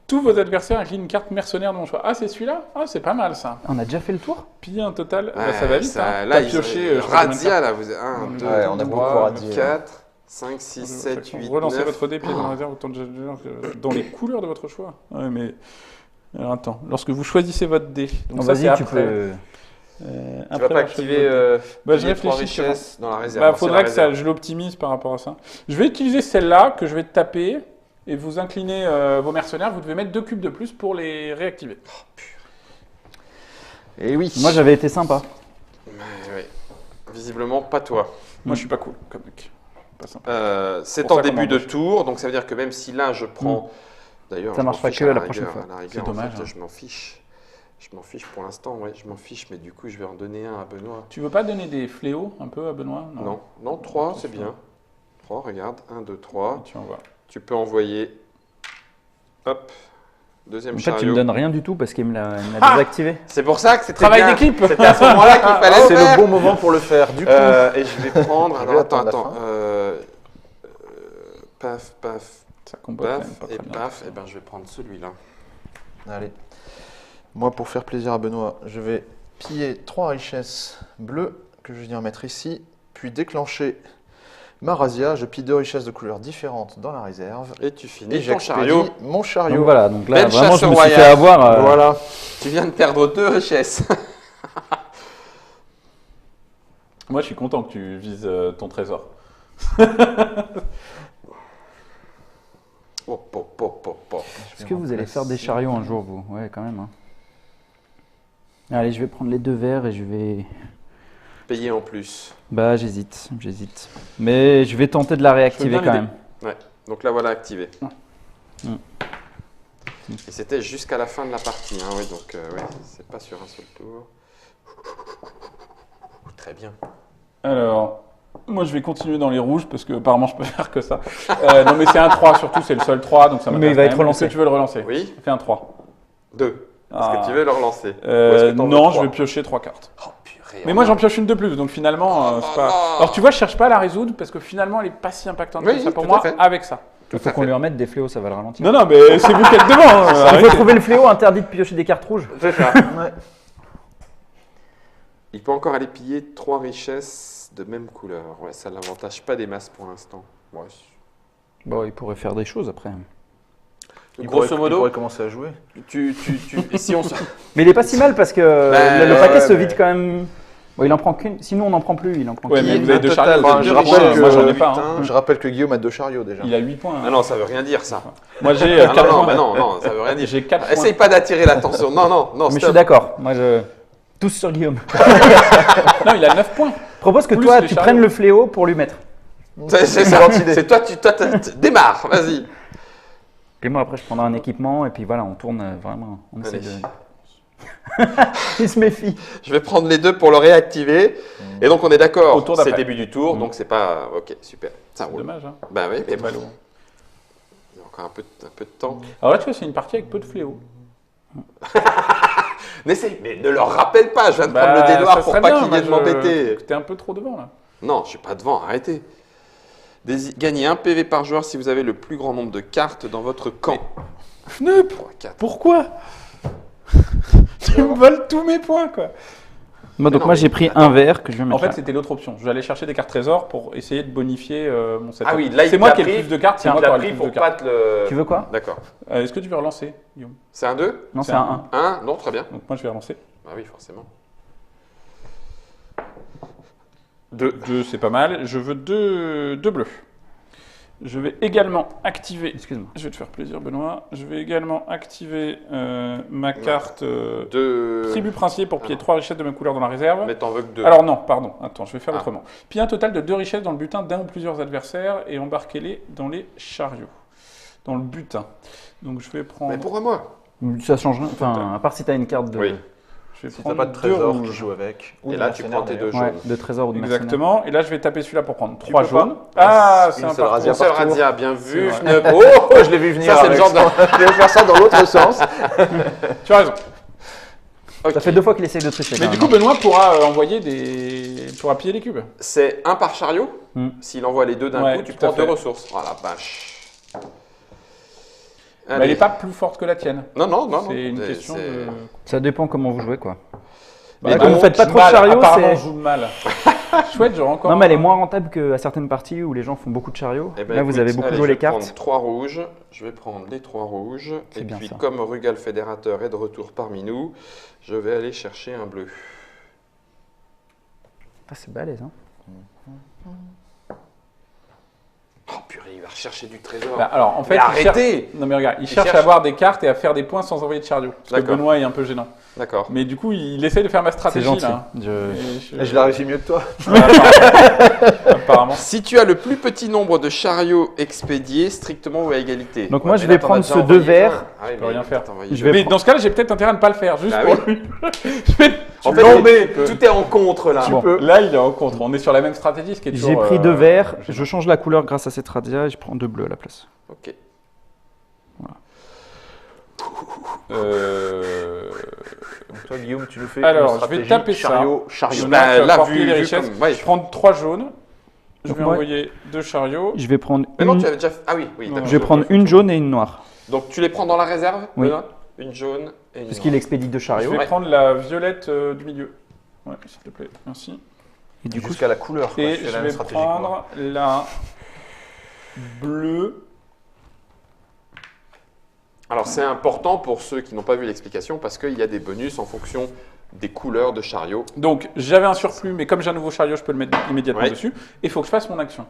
Tous vos adversaires inclinent une carte mercenaire de mon choix. Ah, c'est celui-là? Ah, c'est pas mal ça.
On a déjà fait le tour?
Piller un total. Bah,
Ouais,
ça va vite.
ça-
Hein.
Là,
T'as
ils
pioché.
Razzia, là, vous êtes 1, 2,
Ouais, on a beaucoup
3,
Razzia.
4, 5, 6, 7, 8, 9.
Relancez votre dé, pièce dans la réserve autant de dans les couleurs de votre choix. Ouais, mais. Alors attends, lorsque vous choisissez votre dé. Donc ça, c'est
Vas-y, tu
après.
peux.
Tu
Après
vas pas
avoir
activer
choisi votre dé. Bah, je
piller 3
réfléchis sur-
richesses dans la réserve.
Bah,
C'est
faudrait
la
que ça,
réserve.
je l'optimise par rapport à ça. Je vais utiliser celle-là que je vais taper et vous inclinez vos mercenaires. Vous devez mettre 2 cubes de plus pour les réactiver.
Et oui.
Moi, j'avais été sympa.
Ouais. Visiblement, pas toi.
Moi, je suis pas cool comme mec. Pas sympa.
C'est
Pour
en
ça qu'on
début de
embauche.
tour, donc ça veut dire que même si là je prends. D'ailleurs,
Ça
je m'en
marchera
fiche
que
à
la
rigueur,
prochaine fois.
à la rigueur,
C'est
en
dommage,
fait,
hein.
je m'en fiche. Je m'en fiche pour l'instant, ouais, je m'en fiche, mais du coup, je vais en donner un à Benoît.
Tu veux pas donner des fléaux un peu à Benoît?
Non, 3,
Attention.
c'est bien. 3, regarde, 1, 2, 3.
Tu envoies.
Tu peux envoyer. Hop, deuxième
En fait, tu me
chariot.
donnes rien du tout parce qu'il me l'a
Ah
désactivé.
C'est pour ça que c'était
Travail
bien.
d'équipe.
C'était à ce moment-là qu'il fallait
C'est
le faire.
le bon moment pour le faire. Du coup,
Et je vais prendre.
Je
Alors
vais
attends,
attendre la
paf, paf,
Ça combat quand
paf,
même pas
et
très bien.
paf. Et ben, je vais prendre celui-là.
allez. Moi, pour faire plaisir à Benoît, je vais piller 3 richesses bleues que je viens mettre ici, puis déclencher ma razzia. Je pille 2 richesses de couleurs différentes dans la réserve.
Et tu finis
Et
ton
j'expédie
chariot.
mon chariot.
Donc voilà, donc là,
Belle
vraiment,
chasse
je
au
me suis fait
royal.
avoir.
Voilà.
Tu viens de perdre 2 richesses.
Moi, je suis content que tu vises ton trésor.
Oh, pop, pop, pop, pop.
Est-ce que vous allez faire des chariots un jour, vous? Ouais, quand même. Hein. Allez, je vais prendre les 2 verts et je vais.
Payer en plus.
Bah, j'hésite. Mais je vais tenter de la réactiver
bien
quand
l'aider.
même.
Donc là, voilà activé.
Mm.
Et c'était jusqu'à la fin de la partie. Hein, oui, donc ouais, c'est pas sur un seul tour. Très bien.
Alors, moi, je vais continuer dans les rouges parce que apparemment, je peux faire que ça. Non, mais c'est un 3 surtout, c'est le seul 3, donc ça
Mais
m'intéresse
il va
quand
être
même.
relancé.
Est-ce que tu veux le relancer?
Oui,
Fais un 3.
2. Est-ce
Ah.
que tu veux le relancer? Ou est-ce que t'en veux
Non, je
trois
vais piocher 3 cartes.
Oh purée.
Mais moi, j'en pioche une de plus, donc finalement, c'est pas.
non.
Alors, tu vois, je cherche pas à la résoudre parce que finalement, elle est pas si impactante
Oui,
que ça pour
tout
moi
à fait.
avec ça.
Il faut qu'on lui en mette des fléaux, ça va le ralentir.
Non, non, mais c'est vous qui êtes devant. Hein.
Il faut
Arrêtez.
trouver le fléau interdit de piocher des cartes rouges.
C'est ça.
Ouais.
Il peut encore aller piller 3 richesses de même couleur. Ouais, ça ne l'avantage pas des masses pour l'instant. Ouais.
Bon, il pourrait faire des choses après.
Donc, grosso
il
modo,
pourrait commencer à jouer.
et si on se...
Mais il est pas si mal parce que
Bah,
le paquet
ouais,
se
mais-
vide quand même. Bon, il en prend qu'une. Sinon, on n'en prend plus. Il en prend
Ouais,
qu'une.
mais vous avez
un
2
total
chariots.
de
Enfin,
deux
je
richesses.
rappelle que-
Moi, j'en ai pas. Hein.
Je rappelle que Guillaume a 2 chariots déjà.
Il a 8 points.
Ah non, ça veut rien dire ça.
Moi, j'ai
Ah
4
non,
points.
bah non, ça veut rien dire.
J'ai 4 points.
Essaye pas d'attirer l'attention. Non,
Mais je suis
stop.
d'accord. Moi, je. Tous sur Guillaume.
Non, il a 9 points.
Propose que
Plus
toi,
les
tu
chariots.
prennes le fléau pour lui mettre.
C'est ça. C'est toi, démarre, vas-y.
Et moi, après, je prendrai un équipement et puis voilà, on tourne vraiment. On essaie
Allez.
de. Il se méfie.
Je vais prendre les 2 pour le réactiver. Et donc on est
Au
d'accord,
tour
c'est
d'après.
début du tour, donc c'est pas... Ok, super, ça
C'est
roule.
dommage. Hein.
Bah oui, mais bon,
Ballot.
il y a encore un peu de temps.
Alors là, tu vois, c'est une partie avec peu de fléaux.
N'essaye, mais ne leur rappelle pas, je viens de
Bah,
prendre le dé noir
ça
pour
serait
pas
bien,
qu'ils
moi,
viennent m'embêter.
T'es un peu trop devant là.
Non, je suis pas devant, arrêtez. Gagnez 1 PV par joueur si vous avez le plus grand nombre de cartes dans votre camp.
Fnup,
3, 4.
pourquoi Tu me voles tous mes points quoi.
Moi, donc,
non,
moi
mais-
j'ai pris un verre que je vais
En
mettre
fait,
là.
c'était l'autre option. Je vais aller chercher des cartes trésors pour essayer de bonifier mon setup.
Ah oui, là, il
c'est moi
t'a
qui ai le
pris,
plus de cartes, c'est
il
moi
te
qui
l'a
aurai le
pris
plus de
pour pas
cartes.
te le...
Tu veux quoi?
D'accord.
Est-ce que tu veux relancer, Guillaume?
C'est un 2?
Non, c'est
C'est
un 1.
1? Non, très bien.
Donc moi, je vais relancer.
Bah oui, forcément. 2.
2, c'est pas mal. Je veux deux bleus. Je vais également activer.
Excuse-moi.
Je vais te faire plaisir, Benoît. Je vais également activer ma carte
De...
tribu princier pour piller 3 richesses de même couleur dans la réserve.
Mais t'en veux que 2.
Alors non, pardon. Attends, je vais faire
Ah.
autrement. Piller un total de 2 richesses dans le butin d'un ou plusieurs adversaires et embarquez-les dans les chariots. Dans le butin. Donc je vais prendre.
Mais pourquoi moi?
Ça change rien. Enfin, à part si tu as une carte de,
Oui.
Je vais
Si t'as
prendre
pas de
2
trésor, tu
rouges.
joues avec. Ou
Et
de
là, tu
mercenaires,
prends tes
d'ailleurs.
2
ouais,
jaunes.
de trésor ou de mercenaire.
Exactement. Et là, je vais taper celui-là pour prendre
Tu
3
peux pas.
jaunes. Ah, c'est
Une
un
seule
parcours.
razzia
Mon seul
par tour.
Radia, bien vu.
C'est
Fnub.
Oh, je l'ai vu venir.
Ça, c'est le
avec
genre de-
Je vais faire ça dans l'autre sens.
Tu as raison.
Ok.
Ça fait 2 fois qu'il essaye de tricher.
Mais
quand
du
même,
coup, Benoît pourra envoyer des. pourra piller les cubes.
C'est un par chariot.
Hmm.
S'il envoie les deux d'un
Ouais,
coup, tu
tout à
prends 2
fait.
ressources. Voilà, vache.
Mais elle n'est pas plus forte que la tienne.
Non, non, non. non.
C'est une question de.
Ça dépend comment vous jouez, quoi.
Mais
Bah,
donc,
comme vous faites pas trop de
Mal,
chariots,
apparemment,
c'est...
je joue mal. Chouette, j'aurais encore.
Non, mais elle est moins rentable qu'à certaines parties où les gens font beaucoup de chariots.
Eh ben,
Là, vous
écoute,
avez beaucoup
allez,
joué les
Je vais prendre
cartes.
3 rouges. Je vais prendre les 3 rouges.
C'est
Et
bien
puis,
ça.
comme Rugal Fédérateur est de retour parmi nous, je vais aller chercher un bleu.
Ah, c'est balèze, hein.
Oh purée, il va rechercher du trésor.
Bah, alors, en fait,
Mais
il cherche-
arrêtez.
Non, mais regarde, il
Il
cherche
cherche-
à avoir des cartes et à faire des points sans envoyer de chariot. Parce que
D'accord.
Benoît est un peu gênant.
D'accord.
Mais du coup, il essaie de faire ma
C'est
stratégie
gentil.
là.
Je-
Et je l'ai réussi mieux que toi.
Apparemment.
Si tu as le plus petit nombre de chariots expédiés, strictement ou à égalité.
Donc
Ouais,
moi,
mais
je
là,
vais
t'en as
prendre
déjà
ce
envoyé
2 verts.
un. Ah oui,
peux
mais
rien faire.
t'as envoyé
Je
deux.
vais
Mais dans ce cas-là, j'ai peut-être intérêt à ne pas le faire. Juste
Bah
pour
oui.
lui. Je vais-
En
tu
fait,
l'en
mais
mets.
tout est en contre là.
Bon.
Là, il est en contre. On est sur la même stratégie, ce qui est toujours.
J'ai pris 2 verts.
gênant.
Je change la couleur grâce à cette radia et je prends 2 bleus à la place.
Ok.
Donc toi, Guillaume, tu nous fais
Alors,
une
je vais
stratégie
taper ça.
chariot, chariot.
Benoît,
Bah,
tu vas
là,
pouvoir
vu-
piller les
vu
richesses.
comme- ouais.
Je prends 3 jaunes. Je
Donc
vais
moi-
envoyer 2 chariots.
Je vais prendre
Mais non,
une,
tu avais déjà. Ah oui, oui.
Non,
d'accord.
je vais prendre une jaune et une noire.
Donc tu les prends dans la réserve,
Oui.
Benoît Une jaune et une
Puisqu'il
noire.
expédie 2
Je
chariots.
vais
Ouais.
prendre la violette du milieu. Ouais, s'il te plaît. Merci.
Et du coup,
Jusqu'à la couleur. quoi.
Et
fais
je
la même
vais
stratégie que moi.
prendre la bleue.
Alors c'est important pour ceux qui n'ont pas vu l'explication parce qu'il y a des bonus en fonction des couleurs de chariot.
Donc j'avais un surplus, mais comme j'ai un nouveau chariot, je peux le mettre immédiatement
Ouais.
dessus. Et il faut que je fasse mon action.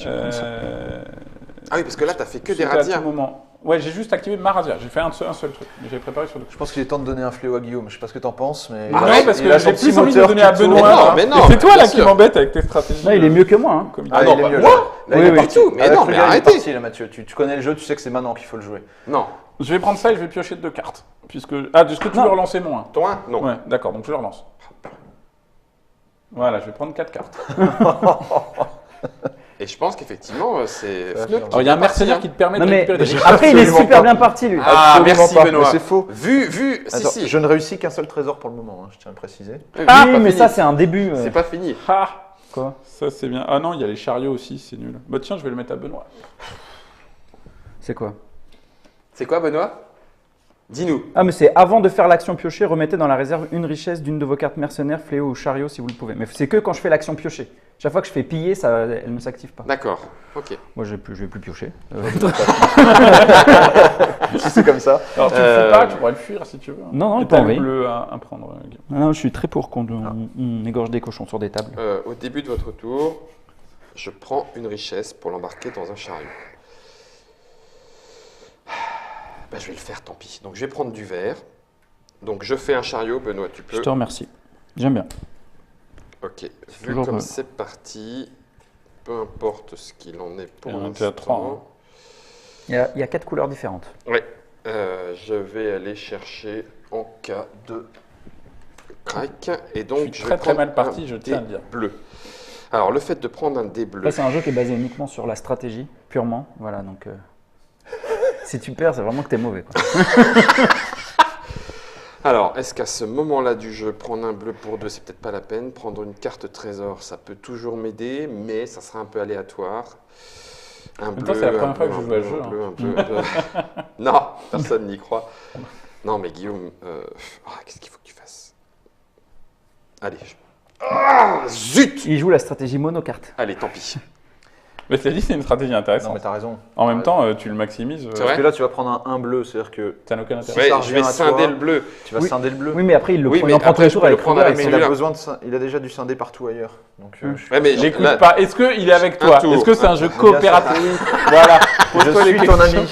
Ah oui, parce que là, tu as fait que des
c'était à
radias.
tout moment. Ouais, j'ai juste activé ma radia. J'ai fait un seul truc. Mais j'avais préparé sur deux.
Je pense qu'il est temps de donner un fléau à Guillaume. Je sais pas ce que t'en penses, mais.
Non,
Arrête,
parce
il
que
a
j'ai
son
plus
petit
envie de
moteur
donner
qui
à
tourne.
Benoît.
Mais non,
là.
mais non,
Et c'est toi
bien
là qui
sûr.
m'embête avec tes stratégies.
là, il est mieux que moi. Hein.
Comité.
Ah
Ah,
non,
il est
bah,
mieux,
moi
là. Là, il
Oui,
est
oui.
parti.
Partout. Mais
Avec
non, mais
Rugal, il est
arrêtez.
parti, là, Mathieu. Tu connais le jeu, tu sais que c'est maintenant qu'il faut le jouer.
Non.
Je vais prendre ça et je vais piocher 2 cartes. Puisque... Ah, est-ce que tu
Non.
veux relancer mon 1
Ton 1 Non.
Ouais, d'accord, donc je le relance. Voilà, je vais prendre 4 cartes.
Et je pense qu'effectivement, c'est
Ça va
Fneup
faire.
qui
Alors, il y a un
est parti,
mercenaire
hein.
qui te permet
Non
de
mais
récupérer des richesses.
après, il est
Absolument
super
pas.
bien parti lui.
Ah,
Absolument
merci
pas.
Benoît.
Mais c'est faux.
Vu,
Attends,
si.
je ne réussis qu'un seul trésor pour le moment, hein, je tiens à le préciser.
Oui,
Ah
c'est pas
mais
fini.
ça c'est un début.
C'est pas fini.
Ah,
Quoi?
ça c'est bien. Ah non, il y a les chariots aussi, c'est nul. Bah tiens, je vais le mettre à Benoît.
C'est quoi?
C'est quoi, Benoît Dis-nous.
Ah mais c'est avant de faire l'action piocher, remettez dans la réserve une richesse d'une de vos cartes mercenaires, fléau ou chariot si vous le pouvez. Mais c'est que quand je fais l'action piocher. Chaque fois que je fais piller, ça, elle ne s'active pas.
D'accord. Ok.
Moi je vais plus piocher.
Si c'est comme ça.
Alors tu le fais pas, tu pourrais le fuir si tu veux.
Non,
Et
pas
t'as le
envie.
bleu à prendre. Guillaume.
Non, je suis très pour qu'on on égorge des cochons sur des tables.
Au début de votre tour, je prends une richesse pour l'embarquer dans un chariot. Bah, je vais le faire, tant pis. Donc, je vais prendre du vert. Donc, je fais un chariot, Benoît, tu peux.
Je te remercie. J'aime bien.
Ok. Vu
toujours,
comme c'est parti, peu importe ce qu'il en est pour
Et on était à trois,
l'instant.
Il y a 4 couleurs différentes.
Ouais. Je vais aller chercher en cas de crack. Et donc,
Je suis très,
vais
très
prendre
mal parti,
un
je tiens à le
dé
dire.
bleu. Alors, le fait de prendre un dé bleu.
Là c'est un jeu qui est basé uniquement sur la stratégie, purement. Voilà donc si tu perds, c'est vraiment que t'es mauvais. Quoi.
Alors, est-ce qu'à ce moment-là du jeu, prendre un bleu pour 2, c'est peut-être pas la peine. Prendre une carte trésor, ça peut toujours m'aider, mais ça sera un peu aléatoire. Un
même temps, c'est la première fois que je joue à ce jeu,
un bleu, un bleu, un bleu. Non, personne n'y croit. Non, mais Guillaume, qu'est-ce qu'il faut que tu fasses? Allez. Ah, zut!
Il joue la stratégie monocarte.
Allez, tant pis.
Mais tu l'as dit, c'est une stratégie
Non,
intéressante.
mais t'as raison.
En même temps, tu le maximises.
C'est
Parce
vrai
que là, tu vas prendre un bleu, c'est-à-dire que
Ça n'a aucun intérêt.
Ouais,
ça
je vais
revient à
scinder
toi.
le bleu.
tu vas
Oui.
scinder le bleu.
Oui, mais après, il
Oui,
en
mais
prend tous
après,
les
je
tours
peux le
avec
prendre
Ruger,
avec
Mais
et
il a
celui-là.
besoin de il a déjà du scindé partout ailleurs. Donc, je suis
Ouais, mais
J'écoute
là-
pas. Est-ce qu'il est avec
Un
toi?
tour.
Est-ce que c'est un jeu
sûr.
coopératif? Voilà.
Je
Pose-toi les
suis ton
questions.
ami.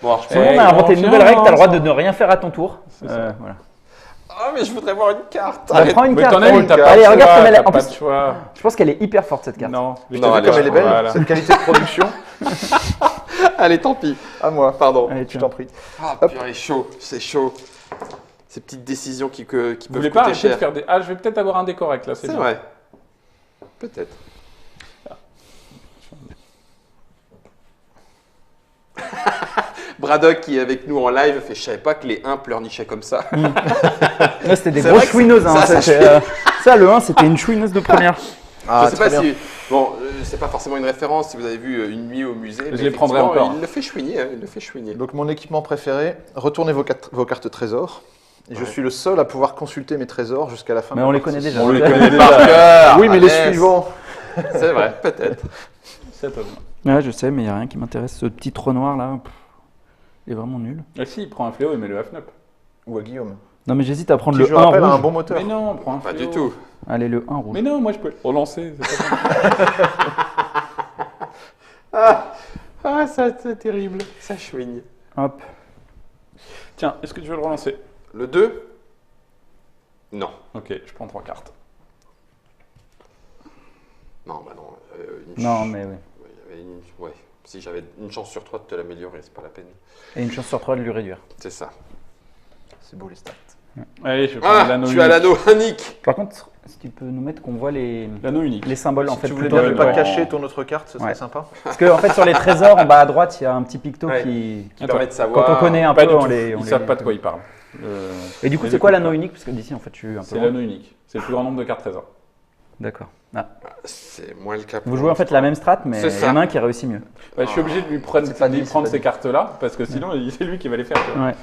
Bon, alors, je
Tout le monde
Eh,
a inventé une nouvelle règle, t'as le droit de
confiance.
ne rien faire à ton tour.
C'est ça.
Voilà.
Ah, mais je voudrais voir une carte.
Bah, prends une
Mais
carte.
t'en as une, t'as pas
Allez,
de
regarde
choix,
comme elle est.
t'as
En
pas
plus,
de choix.
je pense qu'elle est hyper forte cette carte.
Non.
Non,
T'as
elle
vu comme elle est belle,
Voilà.
cette qualité de production.
Allez, tant pis.
À moi.
Pardon.
Allez,
Je
tiens.
t'en prie.
Ah, purée, chaud. C'est chaud. Ces petites décisions qui
Vous
peuvent
voulez pas
coûter
arrêter de
cher.
faire des. Ah, je vais peut-être avoir un dé correct là, c'est
C'est
bien.
vrai. Peut-être. Braddock qui est avec nous en live fait je savais pas que les 1 pleurnichaient comme ça.
Là, c'était des
C'est
grosses
vrai que
chouineuses. Hein,
ça
c'était, ça, le 1, c'était une chouineuse de première.
Ah,
je sais pas
très bien.
si bon, c'est pas forcément une référence si vous avez vu Une nuit au musée. mais
les prendrai
effectivement,
encore.
Il le fait chouiner, hein, il le fait chouiner.
Donc, mon équipement préféré, retournez vos cartes trésors. Et je
Ouais.
suis le seul à pouvoir consulter mes trésors jusqu'à la fin
Mais
de
on
la
les
partie.
connaît déjà.
On les connaît déjà.
Par cœur.
Oui, mais les
Allez.
suivants.
C'est vrai, peut-être.
C'est pas bien.
Ouais, je sais, mais il n'y a rien qui m'intéresse. Ce petit trou noir là, il est vraiment nul.
Ah si, il prend un fléau et met le F9.
Ou à Guillaume.
Non, mais j'hésite à prendre
Qui,
le
je
1
rappelle, a un
rouge.
bon moteur.
Mais non, prends un
Pas
fléau.
du tout.
Allez, le 1 rouge.
Mais non, moi je peux le relancer. c'est pas bien.
Ah, ça c'est terrible. Ça chouigne.
Hop.
Tiens, est-ce que tu veux le relancer?
Le 2 Non.
Ok, je prends 3 cartes.
Non, bah non.
Non, mais oui.
Ouais, il y avait ouais. Si j'avais une chance sur 3 de te l'améliorer, c'est pas la peine.
Et une chance sur 3 de lui réduire.
C'est ça.
C'est beau les stats.
Allez, je vais prendre
Ah,
l'anneau
tu as
unique.
l'anneau unique.
Par contre, si tu peux nous mettre qu'on voit les
L'anneau unique.
symboles en
Si
fait.
tu voulais
plutôt
bien ne
que
pas
dans-
cacher ton autre carte, ce serait
Ouais.
sympa.
Parce que en fait, sur les trésors, en bas à droite, il y a un petit picto
Ouais.
qui.
Qui
Attends,
permet de savoir.
Quand on connaît un
Pas
peu,
du
on
tout.
les.
Ils
on
savent
les-
pas de quoi ils parlent.
Et du coup,
ils
c'est quoi
écoutent
l'anneau
pas.
unique? Parce que d'ici, en fait, je suis un peu.
C'est
loin.
l'anneau unique. C'est le plus grand nombre de cartes trésors.
D'accord. Ah.
C'est moins le cas. pour
Vous jouez en fait la même strat, mais
C'est
il y
ça.
en a un qui réussit mieux.
Ouais, je suis obligé de lui prendre,
C'est pas
de lui
dit,
prendre
c'est pas
ces
dit.
cartes-là, parce que sinon, c'est lui qui va les faire. tu vois.
Ouais.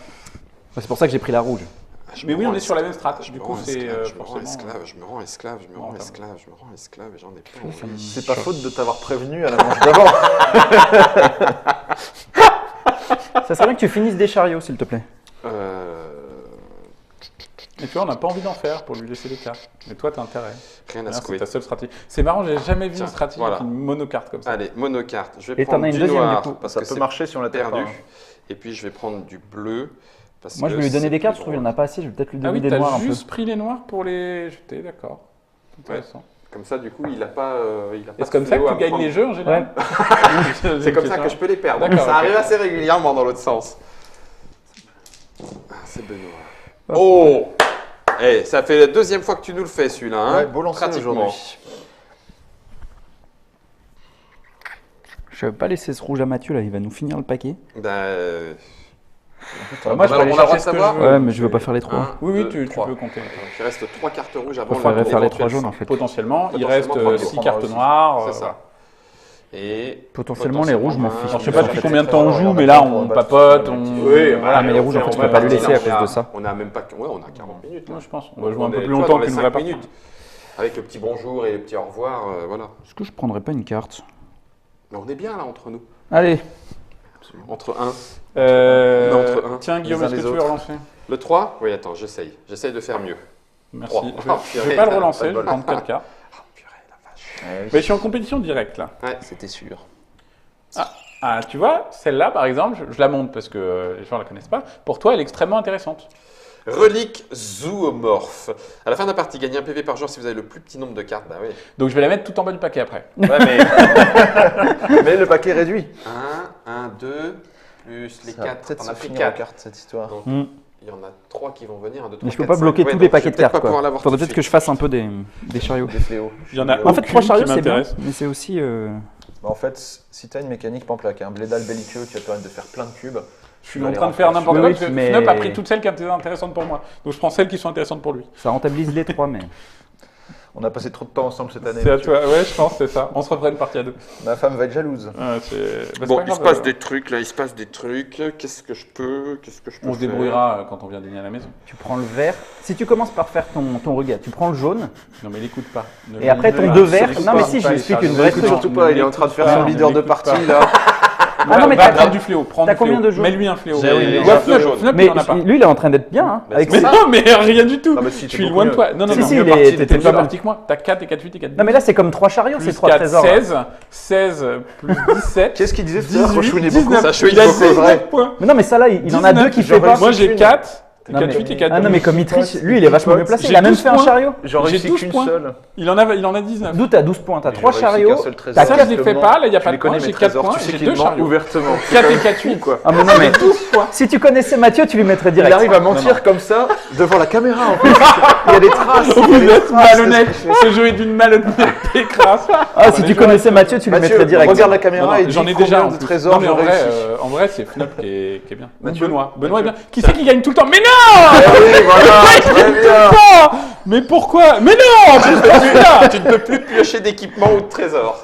C'est pour ça que j'ai pris la rouge.
Je
Mais
me
oui,
rends
on est sur la même
esclave,
strat.
je
Du
me
coup,
rends
c'est
esclave, je me rends
forcément.
esclave, je me rends esclave, je me
Non,
rends
attends.
esclave, je me rends esclave, et j'en ai pas
Ça me
envie.
C'est pas faute de t'avoir prévenu à la manche d'avant.
Ça serait bien que tu finisses des chariots, s'il te plaît.
Et tu vois, on n'a pas envie d'en faire pour lui laisser les cartes. Mais toi, t'as intérêt.
Rien à
C'est
secouer.
ta seule stratégie. C'est marrant, j'ai jamais vu
Tiens,
une stratégie
voilà.
avec une monocarte comme ça.
Allez, monocarte. Je vais
Et t'en
prendre
as une
du
deuxième,
noir
du coup.
parce
Ça
que
peut
c'est
marcher si on la tape
perdu.
pas.
Et puis je vais prendre du bleu. Parce
Moi,
que
je vais lui donner
c'est
des cartes,
plus
je trouve qu'il n'y en a pas assez. Je vais peut-être lui
Ah
donner
oui,
des noirs
t'as
un peu.
juste pris les noirs pour les jeter, d'accord. Intéressant.
Comme ça, du coup, il a pas. Il a pas
Et c'est comme ça que tu gagnes les jeux en général.
C'est comme ça que je peux les perdre.
D'accord,
Ça
ok.
arrive assez régulièrement dans l'autre sens. Ah, c'est Benoît. Oh Eh, ça fait la deuxième fois que tu nous le fais celui-là. Hein,
Ouais, beau lancer
pratiquement.
aujourd'hui.
Je vais pas laisser ce rouge à Mathieu là, il va nous finir le paquet.
Moi, je peux aller
on a le droit
chercher
de
ce que
savoir
je veux.
Ouais, mais je veux pas faire les trois.
Un,
Oui, oui,
deux,
tu
trois.
peux compter.
Il reste 3 cartes rouges
Je
avant
préférerais faire les 3
l'éventuel
jaunes en
fin.
fait.
Potentiellement, il
Potentiellement,
reste
prendre les
6
prendra
cartes
aussi.
noires.
C'est ça. Et
Potentiellement, les rouges, je m'en fiche.
Alors, je sais pas depuis combien de temps on joue, mais là, on papote, on...
Oui,
voilà, mais les rouges, en fait, tu peux pas les laisser à cause de ça.
On a même pas. Ouais, on a 40 minutes. Là.
Moi, je pense. On va jouer un
est,
peu
tu
plus
vois,
longtemps
dans les
qu'une
5
vraie partie.
minutes. Avec le petit bonjour et le petit au revoir, voilà.
Est-ce que je prendrais pas une carte?
Mais on est bien là entre nous.
Allez,
Entre 1. Entre un.
Tiens, Guillaume,
Les uns
est-ce que
les
tu veux
autres.
relancer?
Le 3 Oui, attends, j'essaye. J'essaye de faire mieux.
Merci.
Trois.
Je
Oh,
vais
purée,
pas le
pas
relancer,
de
je
bol.
vais prendre quelqu'un.
Ah, purée, la vache.
Mais je suis en compétition directe là.
Ouais.
C'était sûr.
Ah, tu vois, celle-là par exemple, je la monte parce que les gens la connaissent pas. Pour toi, elle est extrêmement intéressante.
Relique zoomorphe. À la fin de la partie, gagnez un PV par jour si vous avez le plus petit nombre de cartes. Bah oui.
Donc je vais la mettre tout en bas du paquet après.
Ouais, mais... mais le paquet réduit.
1, 2, plus les
Ça va
4.
peut-être
T'en
se
as pris
finir en
4.
carte cette histoire.
Donc,
Hmm.
il y en a 3 qui vont venir. 1, 2, 3,
mais je peux pas bloquer tous les paquets de cartes quoi.
Faudrait
Faudrait peut-être que je fasse un peu des chariots.
Des fléaux.
Il y en a
En fait, 3
aucune
chariots
qui
c'est bien,
m'intéresse.
mais c'est aussi.
Bah, en fait, si tu as une mécanique, par exemple, avec un blédal belliqueux qui va te permettre de faire plein de cubes,
Je suis
Tu vas
en
les
train de faire
renforcer.
n'importe
Oui,
quoi
oui,
parce que
mais-
Fnup a pris toutes celles qui étaient intéressantes pour moi. Donc je prends celles qui sont intéressantes pour lui.
Ça rentabilise les 3, mais.
On a passé trop de temps ensemble cette année.
C'est à
Mathieu.
toi. Ouais, je pense, c'est ça. On se refera une partie à deux.
Ma femme va être jalouse.
Bah,
Bon,
c'est pas
il se
grave,
passe des trucs là, il se passe des trucs. Qu'est-ce que je peux
On se
faire
débrouillera quand on vient dîner à la maison.
Tu prends le vert. Si tu commences par faire ton regard, tu prends le jaune.
Non, mais il écoute pas. Ne
Et après,
le-
ton
ne
deux
le-
verts.
l'écoute
Non, mais
pas.
si, je
Pas
lui
les
explique
charges.
une vraie
Écoute
truc.
surtout pas, il est en train de faire son
Ne
leader de
l'écoute
parti
pas.
là.
Ah non, mais
Va
t'as-
prendre du fléau. Prends
t'as
du fléau.
combien de jaune
Mets-lui un fléau.
J'ai
oui,
Ouais,
deux
Fnop,
jaunes.
Fnop,
Mais
il en a pas.
lui, il est en train d'être bien. Hein, avec
Mais
ça.
non, mais rien du tout.
Ah bah si,
Je
t'es
suis
beaucoup
loin de
mieux.
toi. Non, non,
Si,
non.
si,
mieux
il est-
parti.
t'es
T'es
pas
plus
mal.
parti que moi. T'as 4 et 4, 8 et 4,
Non, mais là, c'est comme 3 chariots, c'est
plus
3
4,
trésors.
16. 16 plus 17.
Qu'est-ce qu'il disait tout à l'heure quand je
18,
chouinais beaucoup
19.
Ça chouine
Il a
beaucoup,
19
vrai.
points.
Mais non, mais ça là, il en a
19,
deux qui
j'aurais
fait pas.
Moi, j'ai 4.
Non,
4,
mais-
8 et 4.
Ah non, mais comme il triche, lui, il est vachement mieux placé.
J'ai
Il a même
12
fait un
points.
chariot.
J'en
J'ai
réussis
12
qu'une
points.
seule.
Il en a 19.
D'où t'as 12 points. T'as
Mais
3
j'ai réussi
chariots.
qu'un seul trésor.
T'as
Ça, je
4
les fais pas. Là, il n'y a
Tu
pas
les
de points.
connais,
J'ai
mes
4
trésors,
points.
tu sais
J'ai
qu'il
2
ment
chariots.
ouvertement.
4 et 4, 8.
quoi.
Ah, mais non, mais
12 points.
si tu connaissais Mathieu, tu lui mettrais
Il
direct.
arrive à mentir comme ça devant la caméra en plus. Il y a des traces.
Vous
il y a des
êtes
traces de
malhonnête.
ce qu'il fait.
Ce jeu est d'une malhonnêteté crasse.
Ah, si tu connaissais Mathieu, tu lui
Mathieu,
mettrais direct.
regarde la
Non,
caméra
non,
et dis
j'en ai
combien
déjà en
de
plus.
trésors
Non, mais
je réussis.
en vrai, c'est Fnop qui est bien. Ou
Mathieu,
Benoît est bien. Qui c'est qui gagne tout le temps? Mais non!
Ah oui, voilà, très bien.
Oh, mais pourquoi? Mais non! Je suis pas celui-là.
Tu ne peux plus piocher d'équipement ou de trésor.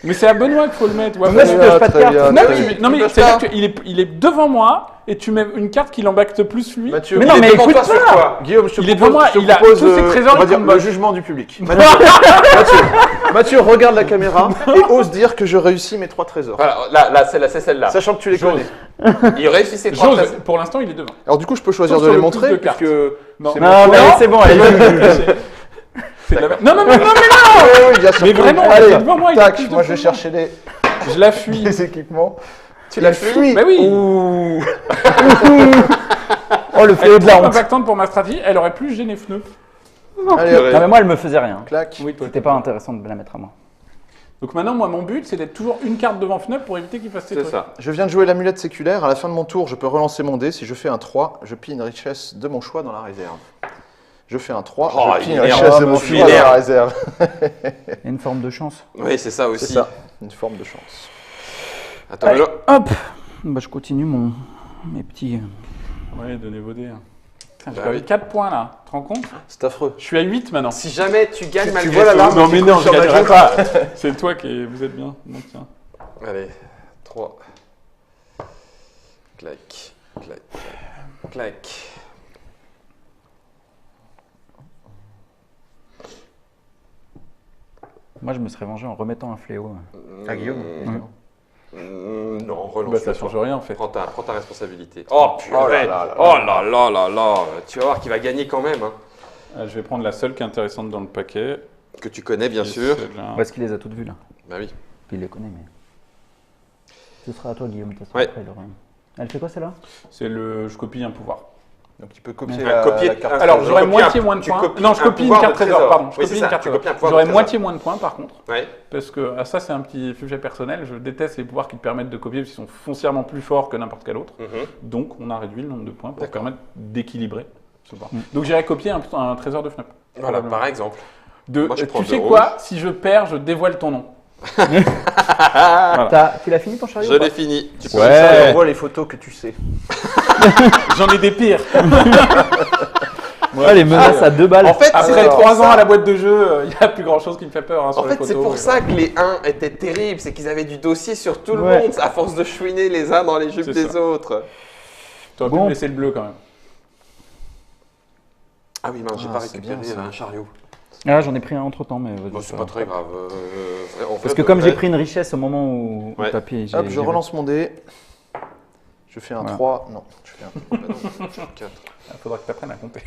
Mais c'est à Benoît qu'il faut le mettre. Ouais,
Moi, je pioche pas de
très
carte.
bien,
Non,
très
mais,
bien.
non, mais
pioches
c'est-à-dire
pas.
qu'il est devant moi et tu mets une carte qui l'embacte plus lui.
Mathieu,
Mais non,
Il est
mais
devant
écoute
toi sur
pas.
quoi
Guillaume, je te
Il est
propose,
devant moi,
je te
il a
propose,
tous ses trésors,
on va
il
dire
tombe
le
bas.
jugement du public. Mathieu, regarde la caméra et ose dire que je réussis mes 3 trésors.
Voilà, là, celle-là, c'est celle-là.
Sachant que tu les
J'ose.
connais.
Il réussit ses 3
J'ose.
trésors.
Pour l'instant, il est devant.
Alors du coup, je peux choisir
Sauf
de
sur
les
le
montrer
plus de cartes.
puisque
Non,
c'est
Non,
mon
mais
choix.
c'est bon, allez.
C'est de la merde. Non, non, non, non, mais
Oui, oui, bien sûr.
Mais vraiment,
allez,
il est devant moi, il a
tac,
plus de
moi je vais
trésors.
chercher les,
je la fuis.
les équipements.
Tu l'as fui
Bah oui.
Ouh.
Oh, le fléau de la
Trop
honte.
impactante pour ma stratégie, elle aurait plus gêné Fnop.
Allez, hop,
Non, mais moi, elle me faisait rien.
clac.
Oui, toi,
C'était pas intéressant de me la mettre à moi.
Donc maintenant, moi, mon but, c'est d'être toujours une carte devant Fnop pour éviter qu'il fasse ses
C'est
trucs.
ça.
Je viens de jouer l'amulette séculaire. À la fin de mon tour, je peux relancer mon dé. Si je fais un 3, je pille une richesse de mon choix dans la réserve. Je fais un 3,
Oh,
je pille
il
une
est
richesse de
énervé,
mon
il est
choix dans la
énervé.
réserve.
Il y a une forme de chance.
Oui, c'est ça
C'est
aussi.
ça, une forme de chance.
Attends,
Allez,
Melo.
hop. Bah, je continue mes petits.
Ouais, donnez vos dés. Putain, j'ai
Bah
perdu
oui.
4 points là. Tu te rends compte?
C'est affreux.
Je suis à 8 maintenant.
Si jamais tu gagnes malgré
vois la
tout-
larme
Non,
qui
mais
coule
non, je
sur ma
gagnerai
joue.
pas. C'est toi qui. Vous êtes bien. Donc, tiens.
Allez, 3. Clac, clac, clac.
Moi, je me serais vengé en remettant un fléau.
À Guillaume
Non, relance.
Bah, ça change rien en fait.
Prends ta responsabilité. Oh putain.
Oh là là là.
Oh là là là là. Tu vas voir qu'il va gagner quand même. Hein.
Je vais prendre la seule qui est intéressante dans le paquet.
Que tu connais bien
Et
sûr.
celle-là.
Où est-ce qu'il les a toutes vues là?
Bah oui.
Puis il les connaît, mais. Ce sera à toi, Guillaume. de toute façon,
Ouais.
après, elle fait quoi celle-là?
C'est le. Je copie un pouvoir.
Donc tu peux copier
Un
la,
copier-
la carte.
Alors,
tu
j'aurais
copies
moitié
un-
moins de
tu
points.
copies
Non, je
un
copie une
pouvoir
carte
de
trésor.
trésor.
Pardon, je
Oui,
copie
c'est
une
ça,
carte
tu
trésor.
copies un pouvoir de
J'aurais
trésor.
moitié moins de points par contre.
Ouais.
Parce que ça, c'est un petit sujet personnel. Je déteste les pouvoirs qui te permettent de copier parce qu'ils sont foncièrement plus forts que n'importe quel autre.
Mhm.
Donc, on a réduit le nombre de points pour
D'accord.
permettre d'équilibrer ce pouvoir. Donc, j'irai copier un trésor de Fnop.
Voilà, par exemple. Moi, je prends
Tu sais
deux
quoi? Si je perds, je dévoile ton nom.
Tu l'as fini ton chariot?
Je
ou pas
l'ai fini. Tu peux
Ouais.
le
On voit les photos que tu sais.
J'en ai des pires.
Ah, les menaces à 2 balles.
En fait,
Après
c'est
3
pour
ans
ça-
à la boîte de jeu, il n'y a plus grand chose qui me fait peur hein, sur
En
les
fait,
photos.
c'est pour ça que les 1 étaient terribles, c'est qu'ils avaient du dossier sur tout le
Ouais.
monde, à force de chouiner les uns dans les jupes
C'est
des
ça.
autres.
Tu aurais pu
Bon.
me laisser le bleu quand même.
Ah oui, mince, j'ai
Ah,
pas
c'est
récupéré
bien, ça.
un chariot.
Ah, j'en ai pris un entre temps, mais.
Bon, c'est pas très grave.
Parce que comme j'ai pris une richesse au moment où
Ouais.
t'as appuyé,
Hop, je relance mon dé. Je fais un
Voilà.
3. Non, je fais un.
4.
Il faudra que tu apprennes à compter.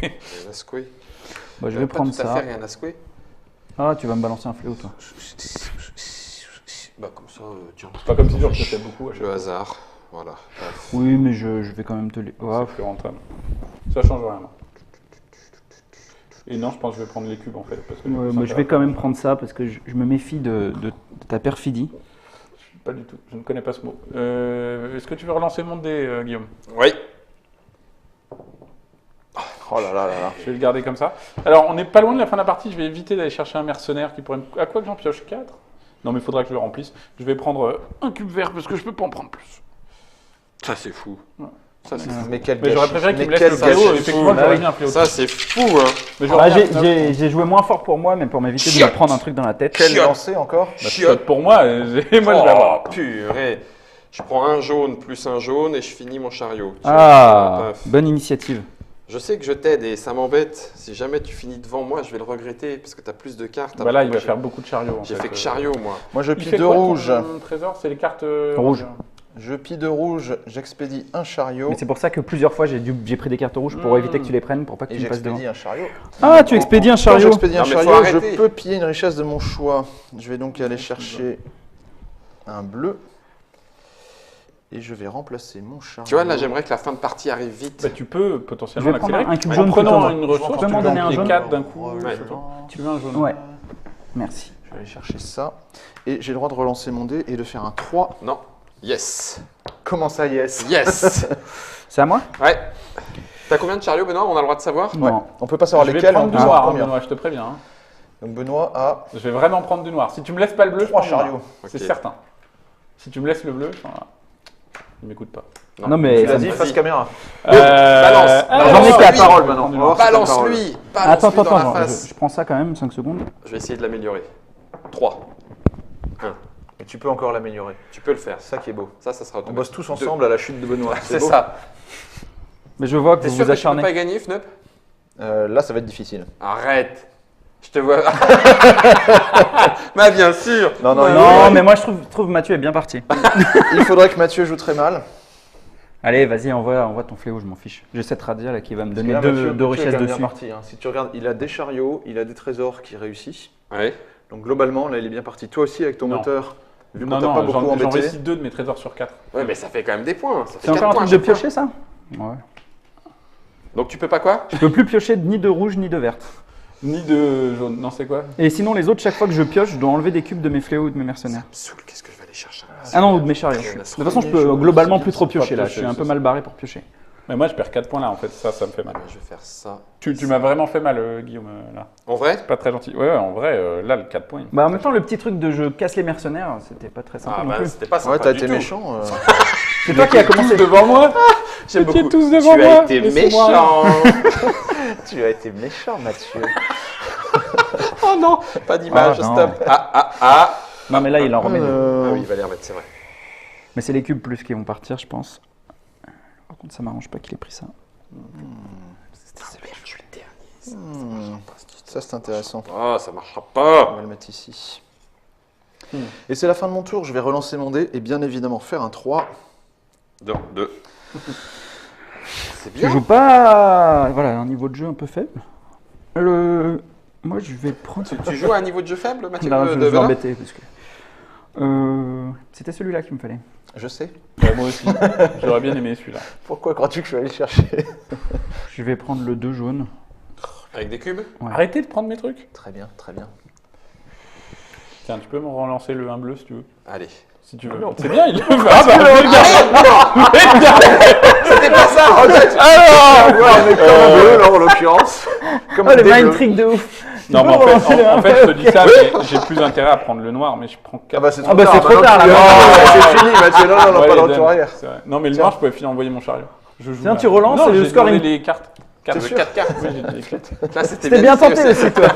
Un asqué.
Bah, je vais prendre
Pas tout à
ça.
fait rien asqué.
Ah, tu vas me balancer un fléau, toi.
Bah, comme ça, tiens.
C'est pas comme si je recrutais beaucoup à chaque
Le
fois.
hasard. Voilà. Paf.
Oui, mais je vais quand même te les. Ouais.
C'est plus rentable. Ça change rien. Là. Et non, je pense que je vais prendre les cubes en fait. Parce que
Ouais, moi, je vais quand même prendre ça parce que je me méfie de ta perfidie.
Pas du tout, je ne connais pas ce mot. Est-ce que tu veux relancer mon dé, Guillaume?
Oui.
Oh là là là là.
Je vais le garder comme ça. Alors, on n'est pas loin de la fin de la partie. Je vais éviter d'aller chercher un mercenaire qui pourrait me... À quoi que j'en pioche 4? Non, mais il faudra que je le remplisse. Je vais prendre un cube vert parce que je peux pas en prendre plus.
Ça, c'est fou.
Ouais.
Ça, c'est fou.
Mais quel
Mais j'aurais
gâchis.
préféré qu'il me
Mais
laisse le
quel
fléau.
gâchis.
Effectivement,
Bah
j'aurais
oui.
mis un fléau.
Ça, c'est fou, hein.
Mais
Bah,
j'aurais mis un
j'ai joué moins fort pour moi, mais pour m'éviter de me
Chiotte.
prendre un truc dans la tête.
Quel
Chiotte.
lancer encore
Chiotte pour moi. Moi, je vais avoir.
Oh, purée. Je prends un jaune plus un jaune et je finis mon chariot.
Ah,
Paf.
bonne initiative.
Je sais que je t'aide et ça m'embête. Si jamais tu finis devant moi, je vais le regretter parce que tu as plus de cartes.
Bah là, il
Moi,
va
j'ai-
faire beaucoup de chariots. en
J'ai fait que
euh.
chariot, moi.
Moi je
Il
pille
fait
2
quoi, ton
rouges.
trésor, c'est les cartes
Rouges.
Je pille 2 rouges, j'expédie un chariot
Mais c'est pour ça que plusieurs fois j'ai pris des cartes rouges pour éviter que tu les prennes, pour pas que
et
tu me passes devant.
j'expédie un chariot.
Ah, tu expédies un
Quand
chariot.
j'expédie un
Non, mais faut
chariot,
arrêter.
je peux piller une richesse de mon choix. Je vais donc aller chercher un bleu. Et je vais remplacer mon chariot.
Tu vois, là, j'aimerais que la fin de partie arrive vite.
Bah, tu peux
Je
potentiellement
vais prendre
l'accélérer.
un cube
En
jaune
prenant
plutôt.
une ressource,
peux m'en
tu
donner un
les
jaune
4 d'un coup.
Ouais.
Tu veux un jaune.
Ouais. Merci.
Je vais aller chercher ça. Et j'ai le droit de relancer mon dé et de faire un 3.
Non. Yes.
Comment ça, yes
Yes.
C'est à moi?
Ouais. T'as combien de chariots, Benoît? On a le droit de savoir?
Non.
On peut pas savoir
Je vais
lesquels,
prendre
on
du
peut savoir
noir, hein,
combien.
Benoît, je te préviens. hein.
Donc Benoît a
Je vais vraiment prendre du noir. Si tu me laisses pas le bleu, je
3
prends le noir.
chariots.
C'est
Ok.
certain. Si tu me laisses le bleu, enfin, il m'écoute pas.
Non, mais
Tu l'as
ça
dit
me-
face caméra.
balance.
alors,
J'en ai
oui,
quatre.
oui,
Parole
je vais
maintenant.
prendre du
On va
noir.
voir.
Balance-lui.
Attends,
Balance-lui dans la
attends,
face.
je prends ça quand même, 5 secondes.
Je vais essayer de l'améliorer. 3.
Et tu peux encore l'améliorer.
Tu peux le faire.
C'est ça qui est beau.
Ça sera
On
automatique.
bosse tous ensemble à la chute de Benoît.
C'est
beau.
ça.
Mais je vois que
T'es
vous
sûr
vous
que tu peux
acharnez.
pas gagner, Fnup?
Là, ça va être difficile.
Arrête. Je te vois. Bah bien sûr.
Non, non,
Non, mais moi je trouve Mathieu est bien parti.
il faudrait que Mathieu joue très mal.
Allez, vas-y, envoie ton fléau, je m'en fiche. J'ai cette radia là qui va me donner
Là,
deux
Mathieu est
richesses
quand même bien
dessus.
parti, hein. Si tu regardes, il a des chariots, il a des trésors qui réussissent.
Ouais.
Donc globalement, là, il est bien parti. Toi aussi, avec ton
Non.
moteur, vu qu'on
Non,
t'a pas
non,
beaucoup
j'en
embêté.
réussis 2 de mes trésors sur 4.
Ouais, mais ça fait quand même des points. Ça fait
C'est encore
4
un
points
truc de
à chaque fois.
piocher ça? Ouais.
Donc tu peux pas quoi?
Je peux plus piocher ni de rouge ni de verte.
Ni de jaune. Non, c'est quoi?
Et sinon, les autres, chaque fois que je pioche, je dois enlever des cubes de mes fléaux ou de mes mercenaires.
Saoul, qu'est-ce que je vais aller chercher?
Ah non, ou de mes chariots. De toute façon, je peux globalement plus trop piocher là. Je suis un peu mal barré pour piocher.
Mais moi, je perds 4 points là, en fait. Ça me fait mal.
Je vais faire ça.
Tu m'as vraiment fait mal, Guillaume, là.
En vrai?
Pas très gentil. Ouais, en vrai, là, le 4 points.
Bah en même temps, le petit truc de je casse les mercenaires, c'était pas très sympa
Ah
non
bah
plus.
c'était pas sympa
Ouais, t'as
du
été
tout.
méchant.
C'est toi qui as commencé.
devant moi.
J'aime
Vous étiez
beaucoup.
tous devant
Tu
moi,
as été
laissez-moi.
méchant.
Tu as été méchant, Mathieu.
Oh non, pas d'image,
Ah, non.
stop. Ah.
Non mais là, il en remet deux.
Ah oui, il va les remettre, c'est vrai.
Mais c'est les cubes plus qui vont partir, je pense. Par contre, ça m'arrange pas qu'il ait pris ça.
Je suis le dernier.
Ça, c'est intéressant.
Oh, ça marchera
On
pas.
va le mettre ici. Et c'est la fin de mon tour. Je vais relancer mon dé et bien évidemment faire un 3.
2. C'est
Tu
bien.
joues pas, voilà, un niveau de jeu un peu faible. Moi, je vais prendre.
Tu joues à un niveau de jeu faible, Mathieu?
Non, je
de
vais
Venin
embêter parce que. C'était celui-là qu'il me fallait.
Je sais.
Ouais, moi aussi. J'aurais bien aimé celui-là.
Pourquoi crois-tu que je vais aller chercher?
Je vais prendre le 2 jaune.
Avec des cubes?
Ouais.
Arrêtez de prendre mes trucs.
Très bien, très bien.
Tiens, tu peux me relancer le 1 bleu si tu veux.
Allez.
Si tu veux. C'est bien, il le fait. Ah bah,
C'était pas ça, regarde.
Bleu, là, en l'occurrence. Comme
Oh, les
des
mind
bleus.
tricks de ouf!
Non, mais en fait, je te dis ça, mais j'ai plus intérêt à prendre le noir, mais je prends 4.
Ah bah c'est trop
Ah bah,
tard.
c'est trop
Maintenant,
tard,
tu-
là.
Ah, c'est fini, Mathieu. Non, non, non, pas de retour arrière.
Non, mais le noir, je pouvais filer envoyer mon chariot. Je joue
Tiens,
là.
tu relances
Non,
et le
j'ai
scoring.
demandé les cartes.
Tu veux 4 cartes?
Oui, j'ai des cartes.
Là,
C'était bien tenté aussi, toi!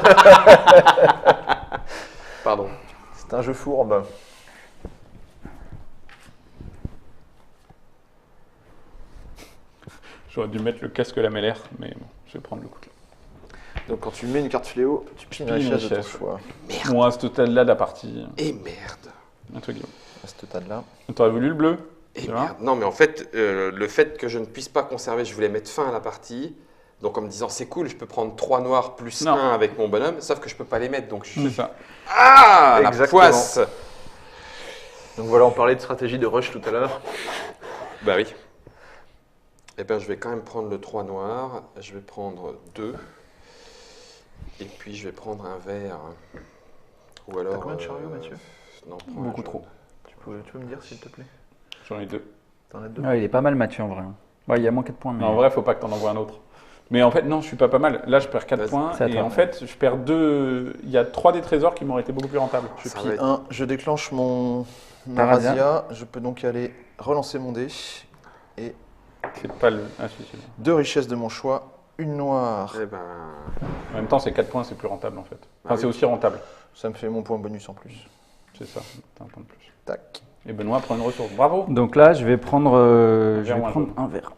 Pardon.
C'est un jeu fourbe.
J'aurais dû mettre le casque lamellaire, mais bon, je vais prendre le coup.
Donc quand tu mets une carte fléau, tu piles une
piles une
richesse de ton
richesse.
choix.
Bon, à ce stade-là de la partie.
Et merde.
Un truc, Guillaume.
À ce stade-là.
T'aurais voulu le bleu?
Et
Tu vois
merde. Non, mais en fait, le fait que je ne puisse pas conserver, je voulais mettre fin à la partie. Donc en me disant, c'est cool, je peux prendre 3 noirs plus
Non.
1 avec mon bonhomme, sauf que je peux pas les mettre. Donc je suis.
C'est ça.
Ah, la
Exactement.
poisse.
Donc voilà, on parlait de stratégie de rush tout à l'heure.
Bah oui. Eh bien, je vais quand même prendre le 3 noir. Je vais prendre 2. Et puis, je vais prendre un vert. Ou alors.
T'as combien de chariots, Mathieu?
Non, prends un
Beaucoup
jaune.
trop.
Tu peux me dire, s'il te plaît?
J'en ai 2.
T'en as 2?
Ouais, il est pas mal, Mathieu, en vrai. Ouais, il y a moins 4 points. Mais...
Non, en vrai, faut pas que t'en envoies un autre. Mais en fait, non, je suis pas mal. Là, je perds 4
Vas-y.
points.
C'est à
Et
toi.
en fait, je perds 2. Il y a 3 des trésors qui m'auraient été beaucoup plus rentables.
Je
Ça
pille
va être-
1, je déclenche mon
Ta razzia.
razzia. Je peux donc aller relancer mon dé. Et
C'est pas le. Ah, si, c'est le-
2 richesses de mon choix, une noire.
Eh ben,
En même temps, c'est 4 points, c'est plus rentable en fait. Enfin,
Ah
c'est
oui.
aussi rentable.
Ça me fait mon point bonus en plus.
C'est ça, t'as un point de plus.
Tac.
Et Benoît prend une ressource. Bravo.
Donc là, je vais prendre,
verre ou un jaune.
un verre.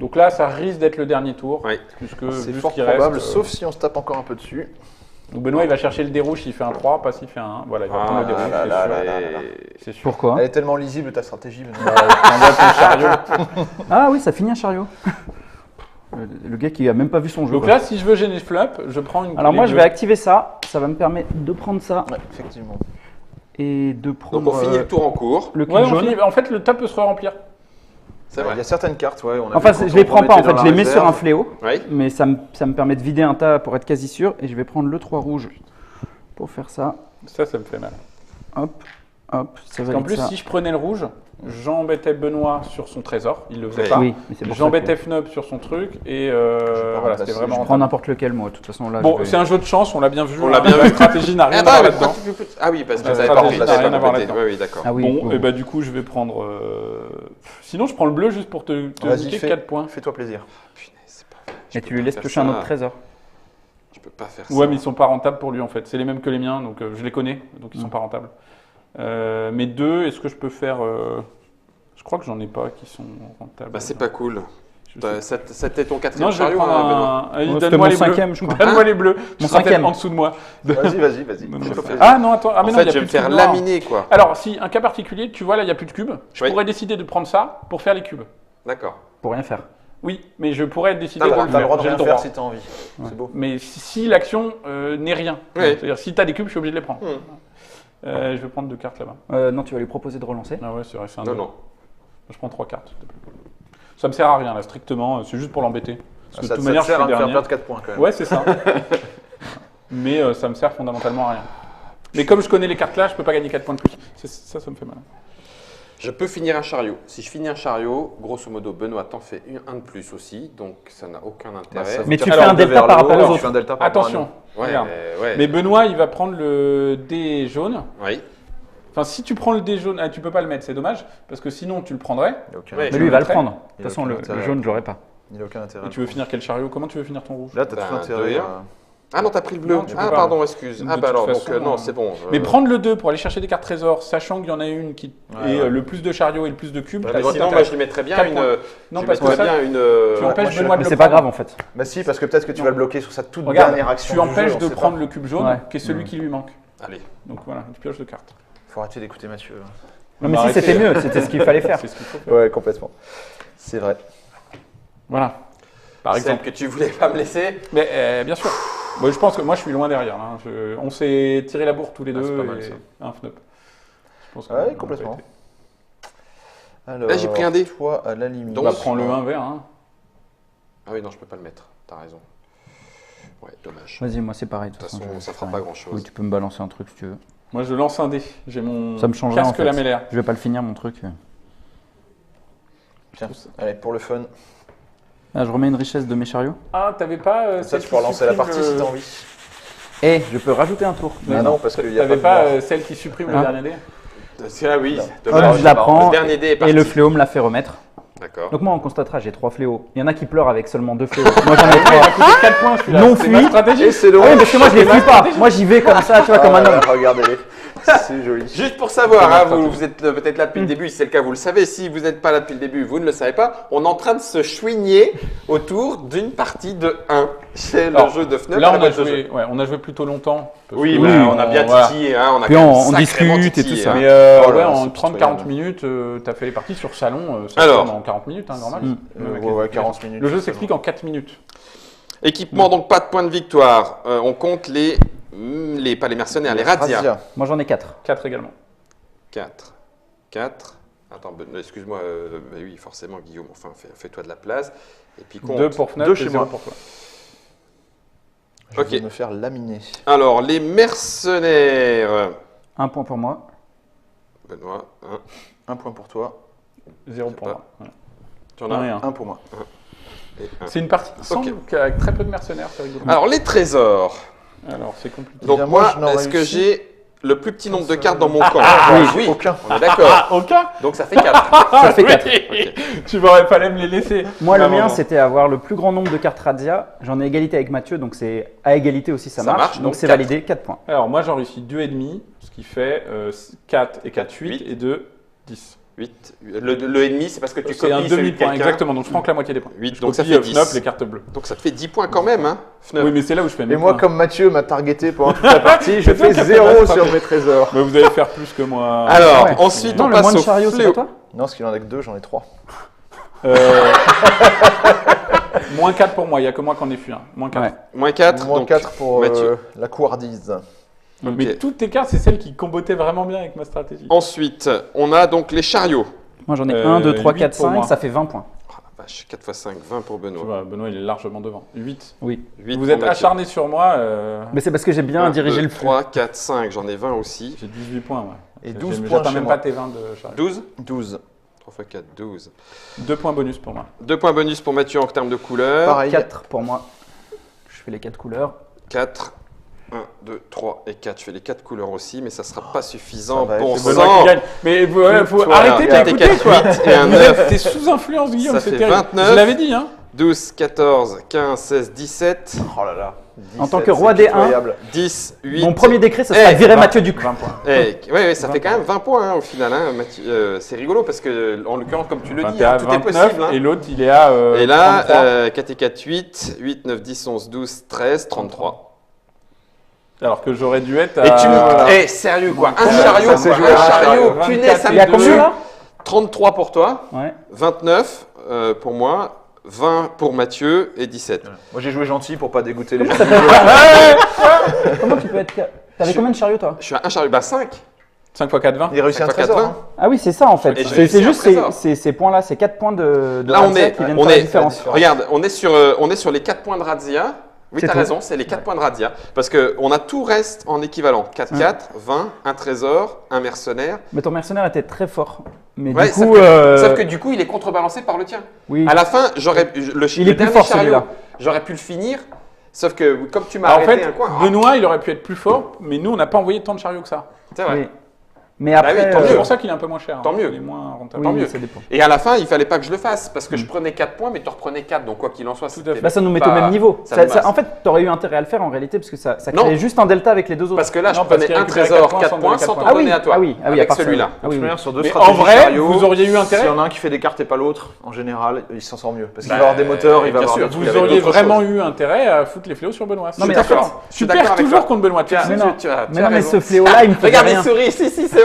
Donc là, ça risque d'être le dernier tour.
Oui.
Puisque
C'est
vu ce
fort
qui
probable,
reste,
sauf si on se tape encore un peu dessus.
Donc Benoît, il va chercher le dé rouge s'il fait un 3, pas s'il fait un 1. Voilà, il va prendre le dé rouge, c'est sûr. C'est sûr.
Pourquoi
Elle est tellement lisible ta stratégie. Benoît.
T'envoies ton chariot.
Ah oui, ça finit un chariot. Le gars qui a même pas vu son jeu.
Donc
quoi.
là, si je veux gêner flop, je prends une.
Alors
les
moi, je
bleus.
vais activer ça. Ça va me permettre de prendre ça
Ouais, effectivement.
et de prendre
Donc on finit le tour en cours.
le
Ouais,
cul
on
jaune.
finit. En fait, le top peut se remplir.
C'est
Il
vrai.
y a certaines cartes, ouais. On a
Enfin,
vu quand
je les
on
prends pas en
remettait
fait,
dans
je
la
les mets sur
réserve.
un fléau.
Oui.
Mais ça me permet de vider un tas pour être quasi sûr. Et je vais prendre le 3 rouge pour faire ça.
Ça me fait mal.
Hop, hop, ça
Parce
va
qu'en
être
plus,
ça.
si je prenais le rouge, j'embêtais Benoît sur son trésor. Il le faisait
Oui.
pas.
Oui, mais c'est pour ça
J'embêtais
que
Fnob sur son truc. Et
pas
voilà,
remplacer.
c'était
Je
vraiment
je prends
rentable.
n'importe lequel moi. De toute façon là.
Bon,
je vais-
c'est un jeu de chance, on l'a bien vu.
On l'a
hein.
bien
La
vu.
stratégie n'a rien
Attends,
à voir
mais
là-dedans.
pourquoi tu peux- Ah oui, parce que
La
ça n'avait pas
stratégie
complété.
n'a rien à voir là-dedans.
Oui, oui, d'accord.
Ah oui.
Bon,
oui.
et bah du coup, je vais prendre. Sinon, je prends le bleu juste pour te
Vas-y,
niquer
fais.
4 points.
Fais-toi plaisir.
Punaise, c'est pas vrai. Je
Et
peux
tu lui
pas
laisses
faire
piocher un
ça.
autre trésor.
Je peux pas faire ça.
Ouais, mais ils sont pas rentables pour lui en fait. C'est les mêmes que les miens, donc je les connais, donc ils sont pas rentables. Mes deux, est-ce que je peux faire. Je crois que j'en ai pas qui sont rentables.
Bah, c'est pas cool.
Je sais pas.
C'était ton quatrième
Non, je vais
chariot,
prendre
hein, Benoît.
un.
C'était
Donne-moi
mon
les bleus.
cinquième, je crois.
Donne-moi les bleus.
Mon
Tu seras peut-être
cinquième.
en dessous de moi.
Vas-y.
Non,
Fais-toi
non,
plaisir.
Ah non, attends. Ah, mais
En
non,
fait,
il y a
je vais
plus
me
de
faire
cubes noirs.
laminer, quoi.
Alors, si, un cas particulier, tu vois là, il n'y a plus de cubes. Je
Oui.
pourrais décider de prendre ça pour faire les cubes.
D'accord.
Pour rien faire.
Oui, mais je pourrais décider
T'as le
de
droit,
le
T'as le
faire.
droit de
J'ai
rien
le
faire
droit.
si t'as envie. C'est beau.
Mais si l'action n'est rien,
Oui.
c'est-à-dire si tu as des cubes, je suis obligé de les prendre.
Hmm.
Je vais prendre 2 cartes là-bas.
Non, tu vas lui proposer de relancer.
Ah ouais, c'est vrai, c'est un
Non,
deux.
non.
Je prends 3 cartes. s'il te plaît. Ça me sert à rien là, strictement. C'est juste pour l'embêter. Parce que
Ça
de toute
te
manière, je
sert
suis
à me faire
dernier.
perdre 4 points quand même.
Ouais, c'est ça. Mais ça me sert fondamentalement à rien. Mais comme je connais les cartes là, je peux pas gagner 4 points de plus. Ça me fait mal.
Je peux finir un chariot. Si je finis un chariot, grosso modo, Benoît t'en fait un de plus aussi, donc ça n'a aucun
Bah,
intérêt.
ça veut
Mais
dire
tu
que
fais un
deux
delta
vers
par
le
rapport
haut,
aux
tu
autres.
fais un delta par rapport à
Attention.
Ouais,
Regarde.
ouais.
Mais Benoît, il va prendre le dé jaune.
Oui.
Enfin, si tu prends le dé jaune, tu peux pas le mettre, c'est dommage, parce que sinon tu le prendrais.
nous. Il n'y a aucun
Ouais.
Mais
intérêt.
lui, il va le
mettrais.
prendre. De
Il
toute
y a
façon,
aucun
le
intérêt.
jaune, je l'aurais pas.
Il n'y a aucun intérêt.
Et tu veux finir quel chariot? Comment tu veux finir ton rouge?
Là, t'as tout
Ben,
intérêt.
deux, Ah non, t'as pris le bleu.
Non, tu peux
Ah
pas.
pardon, excuse.
De
Ah bah
toute
alors,
façon,
donc non, c'est bon.
Mais prendre le 2 pour aller chercher des cartes trésors, sachant qu'il y en a une qui
Ouais,
est
ouais.
le plus de chariots et le plus de cubes.
Ouais,
t'as
mais
grand
sinon, moi,
intérêt.
je lui mettrais bien
4
une.
points.
Je
Non,
lui
parce que
mettrais
ça,
bien une.
tu empêches
moi, je-
Benoît de
Mais
le
c'est pas
prendre.
grave en fait.
Bah si, parce que peut-être que tu
Non.
vas le bloquer sur sa toute
Regarde,
dernière action.
tu
du jeu,
empêches
on
de
sait
prendre
pas.
le cube jaune,
Ouais.
qui est celui qui lui manque.
Allez.
Donc voilà, tu pioches de cartes.
Faut arrêter d'écouter Mathieu.
Non, mais
Bah,
si,
arrêtez.
c'était mieux. C'était ce qu'il fallait faire.
C'est ce qu'il faut faire.
Ouais, complètement. C'est vrai.
Voilà. Par
Celle
exemple.
que tu voulais pas me laisser.
Mais bien sûr. Bon, je pense que moi je suis loin derrière. Hein. On s'est tiré la bourre tous les
Ah,
deux.
c'est pas mal,
et
ça.
un fnop. Je pense
Ouais,
qu'on a
complètement.
pas été.
Alors,
Là, j'ai pris un dé.
Toi, à la limite.
Donc,
Bah, prends le 1 vert. Hein.
Ah oui, non, je peux pas le mettre. T'as raison. Ouais, dommage.
Vas-y, moi c'est pareil.
De toute façon,
je vais
ça
faire
fera
rien.
pas
Oui,
grand-chose.
tu peux me balancer un truc si tu veux.
Moi je lance un dé. J'ai mon
Ça me change rien,
casque
en fait.
lamellaire.
Je vais pas le finir mon truc.
Tiens, allez, pour le fun.
Ah, je remets une richesse de mes chariots.
Ah, t'avais pas.
Ça,
celle
tu
qui
peux relancer la
supprime
partie si t'as envie.
Eh, je peux rajouter un tour.
Mais non, parce qu'il y a
T'avais
pas
pas
de
celle qui supprime
Ah.
le dernier dé?
Ah oui,
Hop,
dommage.
je la prends.
Le dernier dé est
Et
parti.
le fléau me l'a fait remettre.
D'accord.
Donc moi, on constatera, j'ai 3 fléaux. Il y en a qui pleurent avec seulement 2 fléaux. Moi, j'en ai
Il a
3.
coûté 4 points celui-là.
Non
C'est ma
fui.
stratégie.
Et c'est
Ah oui, parce que moi, je les fuis pas. Moi, j'y vais comme ça, tu vois, comme un homme.
Regardez-les. C'est joli.
Juste pour savoir, hein, vous êtes peut-être là depuis le début, si c'est le cas, vous le savez. Si vous n'êtes pas là depuis le début, vous ne le savez pas. On est en train de se chouigner autour d'une partie de 1 chez le
Alors,
jeu de FNUP.
Là,
à la
on a
boîte de jeu.
joué, on a joué plutôt longtemps. parce
Oui,
que,
bah, on a bien
voilà.
titillé, hein, on a
Puis
quand même
on
sacrément
discute et
titillé,
tout ça.
hein.
Mais
Oh là
ouais,
là,
en
c'est
30-40
pitoyable.
minutes, tu as fait les parties sur salon.
Alors.
En 40 minutes, hein, grand max.
Ouais, 40 minutes.
Le jeu s'explique en 4 minutes.
Équipement, donc pas de points de victoire. On compte pas les mercenaires, les razzias.
Moi, j'en ai 4.
4 également.
4. Attends, excuse-moi, mais oui, forcément, Guillaume, enfin, fais-toi de la place. Et puis compte.
2 pour Fnac
Deux
et
chez
0
moi.
pour toi.
Je
Ok.
vais me faire laminer.
Alors, les mercenaires.
1 point pour moi.
Benoît, hein.
1 point pour toi.
0
sais
pour
pas.
moi. Voilà.
Tu en as
Rien.
1 pour moi.
et un.
C'est une partie simple avec très peu de mercenaires, c'est rigolo.
Alors, les trésors.
Alors, c'est compliqué.
Donc,
bien, moi,
moi,
je n'aurais
est-ce que
réussi.
j'ai le plus petit nombre de cartes dans mon camp.
oui, aucun.
On est d'accord.
Ah, aucun.
Donc ça fait 4.
Ça fait 4.
Tu m'aurais fallait me les laisser.
Moi, le
Non,
mien,
non.
c'était avoir le plus grand nombre de cartes Razzia. J'en ai égalité avec Mathieu, donc c'est à égalité aussi, ça
Ça
marche.
marche,
Donc
donc
c'est
4.
validé, 4 points.
Alors, moi, j'en réussis 2,5, ce qui fait 4 et 4, 8 et 2, 10.
8. Le ennemi, c'est parce que tu
C'est un
copies celui de
demi-point,
quelqu'un.
exactement. Donc, je prends que la moitié des points.
8,
Je
donc ça
copie,
fait 10.
Fnop, les cartes bleues.
Donc ça te fait 10 points quand même, hein, Fnop.
Oui, mais c'est là où je fais mes
Et moi,
points.
comme Mathieu m'a targeté pendant toute la partie, je
C'est toi
fais
qui as fait
0
la
sur mes trésors.
Mais vous allez faire plus que moi.
Alors,
Ouais.
ensuite,
Non,
on
le moins
passe
de
au
chariot, c'est pas
fléau.
toi
Non, parce qu'il en a que 2, j'en ai 3.
Moins 4 pour moi, il n'y a que moi qui en ai fui un. Moins 4.
Ouais.
Moins 4.
Moins
donc
4 pour
Mathieu.
la couardise.
Ok.
Mais toutes tes cartes, c'est celles qui combotaient vraiment bien avec ma stratégie.
Ensuite, on a donc les chariots.
Moi, j'en ai 1, 2, 3,
8
4,
pour
5,
moi.
ça fait 20 points.
Oh la vache, 4 x 5, 20 pour
Tu
Benoît.
vois, Benoît, il est largement devant. 8.
Oui.
8
Vous
pour
êtes
Mathieu.
acharné sur moi.
Mais c'est parce que j'ai bien
1,
dirigé
2,
le flux.
3, 4, 5, j'en ai 20 aussi.
J'ai 18 points, ouais.
Et
J'ai-
12
j'attends
points chez
même
moi.
pas tes 20 de chariot.
12
12.
3 x 4, 12.
2 points bonus pour moi.
2 points bonus pour Mathieu en termes de couleur.
Pareil.
4 pour moi. Je fais les 4 couleurs.
4. 1, 2, 3 et 4. Je fais les 4 couleurs aussi, mais ça ne sera pas suffisant.
Ça va
Bon
être
C'est Benoît
sang.
qui gagne. Mais faut
Toi,
arrêter de
regarde,
l'écouter,
t'es
quoi.
4, 8 et un
Vous êtes
9.
t'es sous influence, Guillaume,
Ça
c'est
fait
terrible.
29.
Je l'avais dit, hein.
12, 14, 15, 16, 17.
Oh là là.
En tant
17,
que roi
c'est
des
pitoyable.
10, 8.
Mon premier décret, ce sera
Eh,
virer
20,
Mathieu du cul.
20 points.
Ouais, ça
20
fait quand même 20 points hein, au final, hein, Mathieu. C'est rigolo parce que, en l'occurrence, comme tu le
Enfin,
dis,
t'es
hein,
à
tout est
29
possible. Hein.
et l'autre, il est à
Et là,
33.
4 et 4, 8, 8, 9, 10, 11, 12, 13, 33.
Alors que j'aurais dû être à...
Et tu me. Eh, sérieux quoi, un
Voilà,
chariot,
ça, c'est
quoi,
joué
un
à
chariot,
24,
punaise, ça
Il y a
me
combien
tue.
là
33 pour toi,
Ouais.
29 pour moi, 20 pour Mathieu et 17.
Moi j'ai joué gentil pour pas dégoûter les gens.
Comment tu peux être. T'avais combien de chariots toi?
Je suis à un chariot, bah 5.
5 x 4, 20.
Il réussit un
5 x 4,
trésor.
20.
hein.
Ah oui, c'est ça en fait.
Et j'ai
C'est
réussi un
juste
trésor.
ces points-là, ces 4 points de
Là, on
Razzia
est,
qui viennent
on
faire la
est,
différence.
regarde, on est sur les 4 points de Razzia. Oui,
C'est
t'as
tout.
raison, c'est les 4 points de Razzia. Parce qu'on a tout reste en équivalent. 4, 4, 20, un trésor, un mercenaire.
Mais ton mercenaire était très fort. Mais
Ouais,
du coup,
sauf que du coup, il est contrebalancé par le tien.
oui.
À la fin, j'aurais le
Il est plus
dernier
fort,
chariot,
celui-là.
j'aurais pu le finir. Sauf que comme tu m'as
Alors, en
arrêté
fait,
un coin.
Benoît, il aurait pu être plus fort, mais nous, on n'a pas envoyé tant de chariots que ça.
C'est vrai.
Oui. Mais après,
oui, tant
C'est
mieux.
pour ça qu'il est un peu moins cher.
Tant
hein.
mieux.
Il est moins rentable.
oui,
tant mieux.
ça dépend.
Et à la fin, il fallait pas que je le fasse parce que je prenais 4 points, mais tu reprenais 4. Donc quoi qu'il en soit,
Tout à
c'était
fait.
Bah, ça nous met
pas-
au même niveau.
ça nous masse.
En fait, tu aurais eu intérêt à le faire en réalité parce que ça
Non.
créait juste un delta avec les deux autres.
Parce que là, je
Non, parce
prenais
qu'il
un
récupérait
trésor,
4
4 points, sans t'en
ah oui,
donner à toi.
ah oui, à
avec
part ça,
celui-là.
Ah oui, oui.
Sur deux
Mais
stratégies
en vrai,
chariot,
vous auriez eu
s'il
intérêt.
y en a un qui fait des cartes et pas l'autre, en général, il s'en sort mieux. Parce qu'il
Bah,
va avoir des moteurs, il va
bien
avoir
sûr,
des trucs
Vous
avec
auriez
d'autres
vraiment
choses.
eu intérêt à foutre les fléaux sur Benoît.
Non, mais
Je suis
d'accord.
d'accord.
Je suis
Tu perds
d'accord avec
toujours
toi.
contre Benoît. Tu
Tu as-
sais.
Mais non,
tu as
mais, non, mais
raison.
ce fléau-là, il me fait
Regarde les
rien.
souris, si, c'est vrai.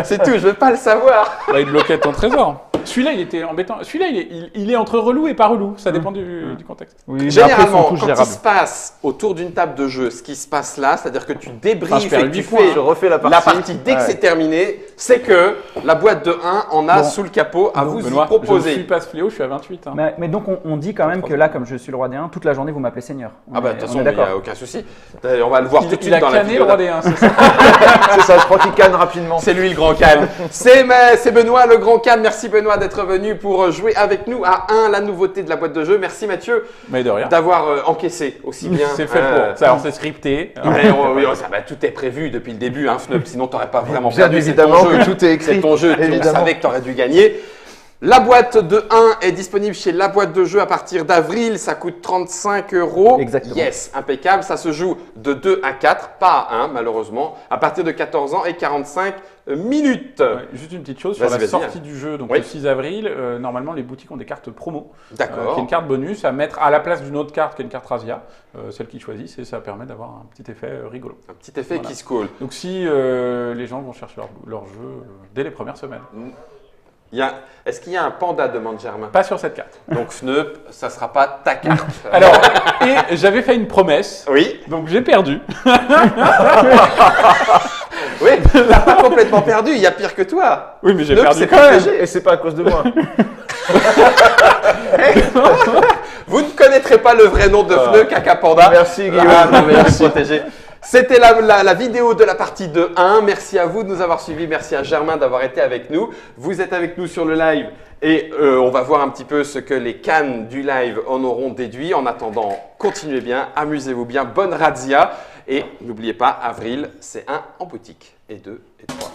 C'est tout, je veux pas le savoir.
Bah, il bloquait ton trésor. Celui-là, il était embêtant. Celui-là, il est entre relou et pas relou. Ça dépend du contexte.
Oui, mais après, ils sont
Généralement,
tous
quand il
gérables.
se passe autour d'une table de jeu, ce qui se passe là, c'est-à-dire que tu débriefes
Enfin, je perds
et que tu
8 points,
fais
Je refais la partie.
la partie dès que
Ouais.
c'est terminé, c'est que la boîte de 1 en a
Bon.
sous le capot à vous
Benoît,
y proposer.
je ne suis pas ce fléau, je suis à 28. hein.
Mais donc, on dit quand même que là, comme je suis le roi des 1, toute la journée, vous m'appelez Seigneur.
Ah bah de
On
toute
est
façon, il n'y a
d'accord.
aucun souci. On va le voir tout de
Il
suite
a
dans la
canné
vidéo.
le roi des 1, c'est ça.
C'est ça, je crois qu'il canne rapidement.
C'est lui le grand calme. C'est Benoît le grand calme. Merci Benoît d'être venu pour jouer avec nous à 1, la nouveauté de la boîte de jeu. Merci Mathieu
Mais de rien.
d'avoir encaissé aussi bien.
C'est fait pour. Ça, alors, c'est scripté.
Mais oui, tout est prévu depuis le début, hein, Fnop, sinon tu n'aurais pas vraiment
Bien
perdu. C'est
évidemment
ton jeu.
que tout est écrit.
C'est ton jeu, on
Évidemment.
savait que tu aurais dû gagner. La boîte de 1 est disponible chez La Boîte de Jeu à partir d'avril, ça coûte 35 €.
Exactement.
Yes, impeccable, ça se joue de 2 à 4, pas à 1 malheureusement, à partir de 14 ans et 45 minutes.
Ouais, juste une petite chose sur
Vas-y,
la
vas-y,
sortie du jeu, donc
Oui.
le 6 avril, normalement les boutiques ont des cartes promo, qui
D'accord.
est une carte bonus à mettre à la place d'une autre carte qui est une carte Razzia, celle qu'ils choisissent, et ça permet d'avoir un petit effet rigolo.
Un petit effet
Voilà.
qui se colle.
Donc si les gens vont chercher leur jeu dès les premières semaines,
Est-ce qu'il y a un panda, demande Germain.
pas sur cette carte.
Donc Fneup, ça ne sera pas ta carte.
Alors, et j'avais fait une promesse,
Oui,
donc j'ai perdu.
oui, t'as pas complètement perdu, il y a pire que toi.
Oui, mais j'ai
Fneup,
perdu
c'est
quand
pas
même.
léger.
Et c'est pas à cause de moi.
Vous ne connaîtrez pas le vrai nom de Fneup, Caca Panda.
Merci Guillaume.
Ah, non, mais merci. Protégé. C'était la vidéo de la partie de 1. Merci à vous de nous avoir suivis. Merci à Germain d'avoir été avec nous. Vous êtes avec nous sur le live et on va voir un petit peu ce que les cannes du live en auront déduit. En attendant, continuez bien, amusez-vous bien. Bonne razzia. Et n'oubliez pas, avril, c'est 1 en boutique. et 2 et 3.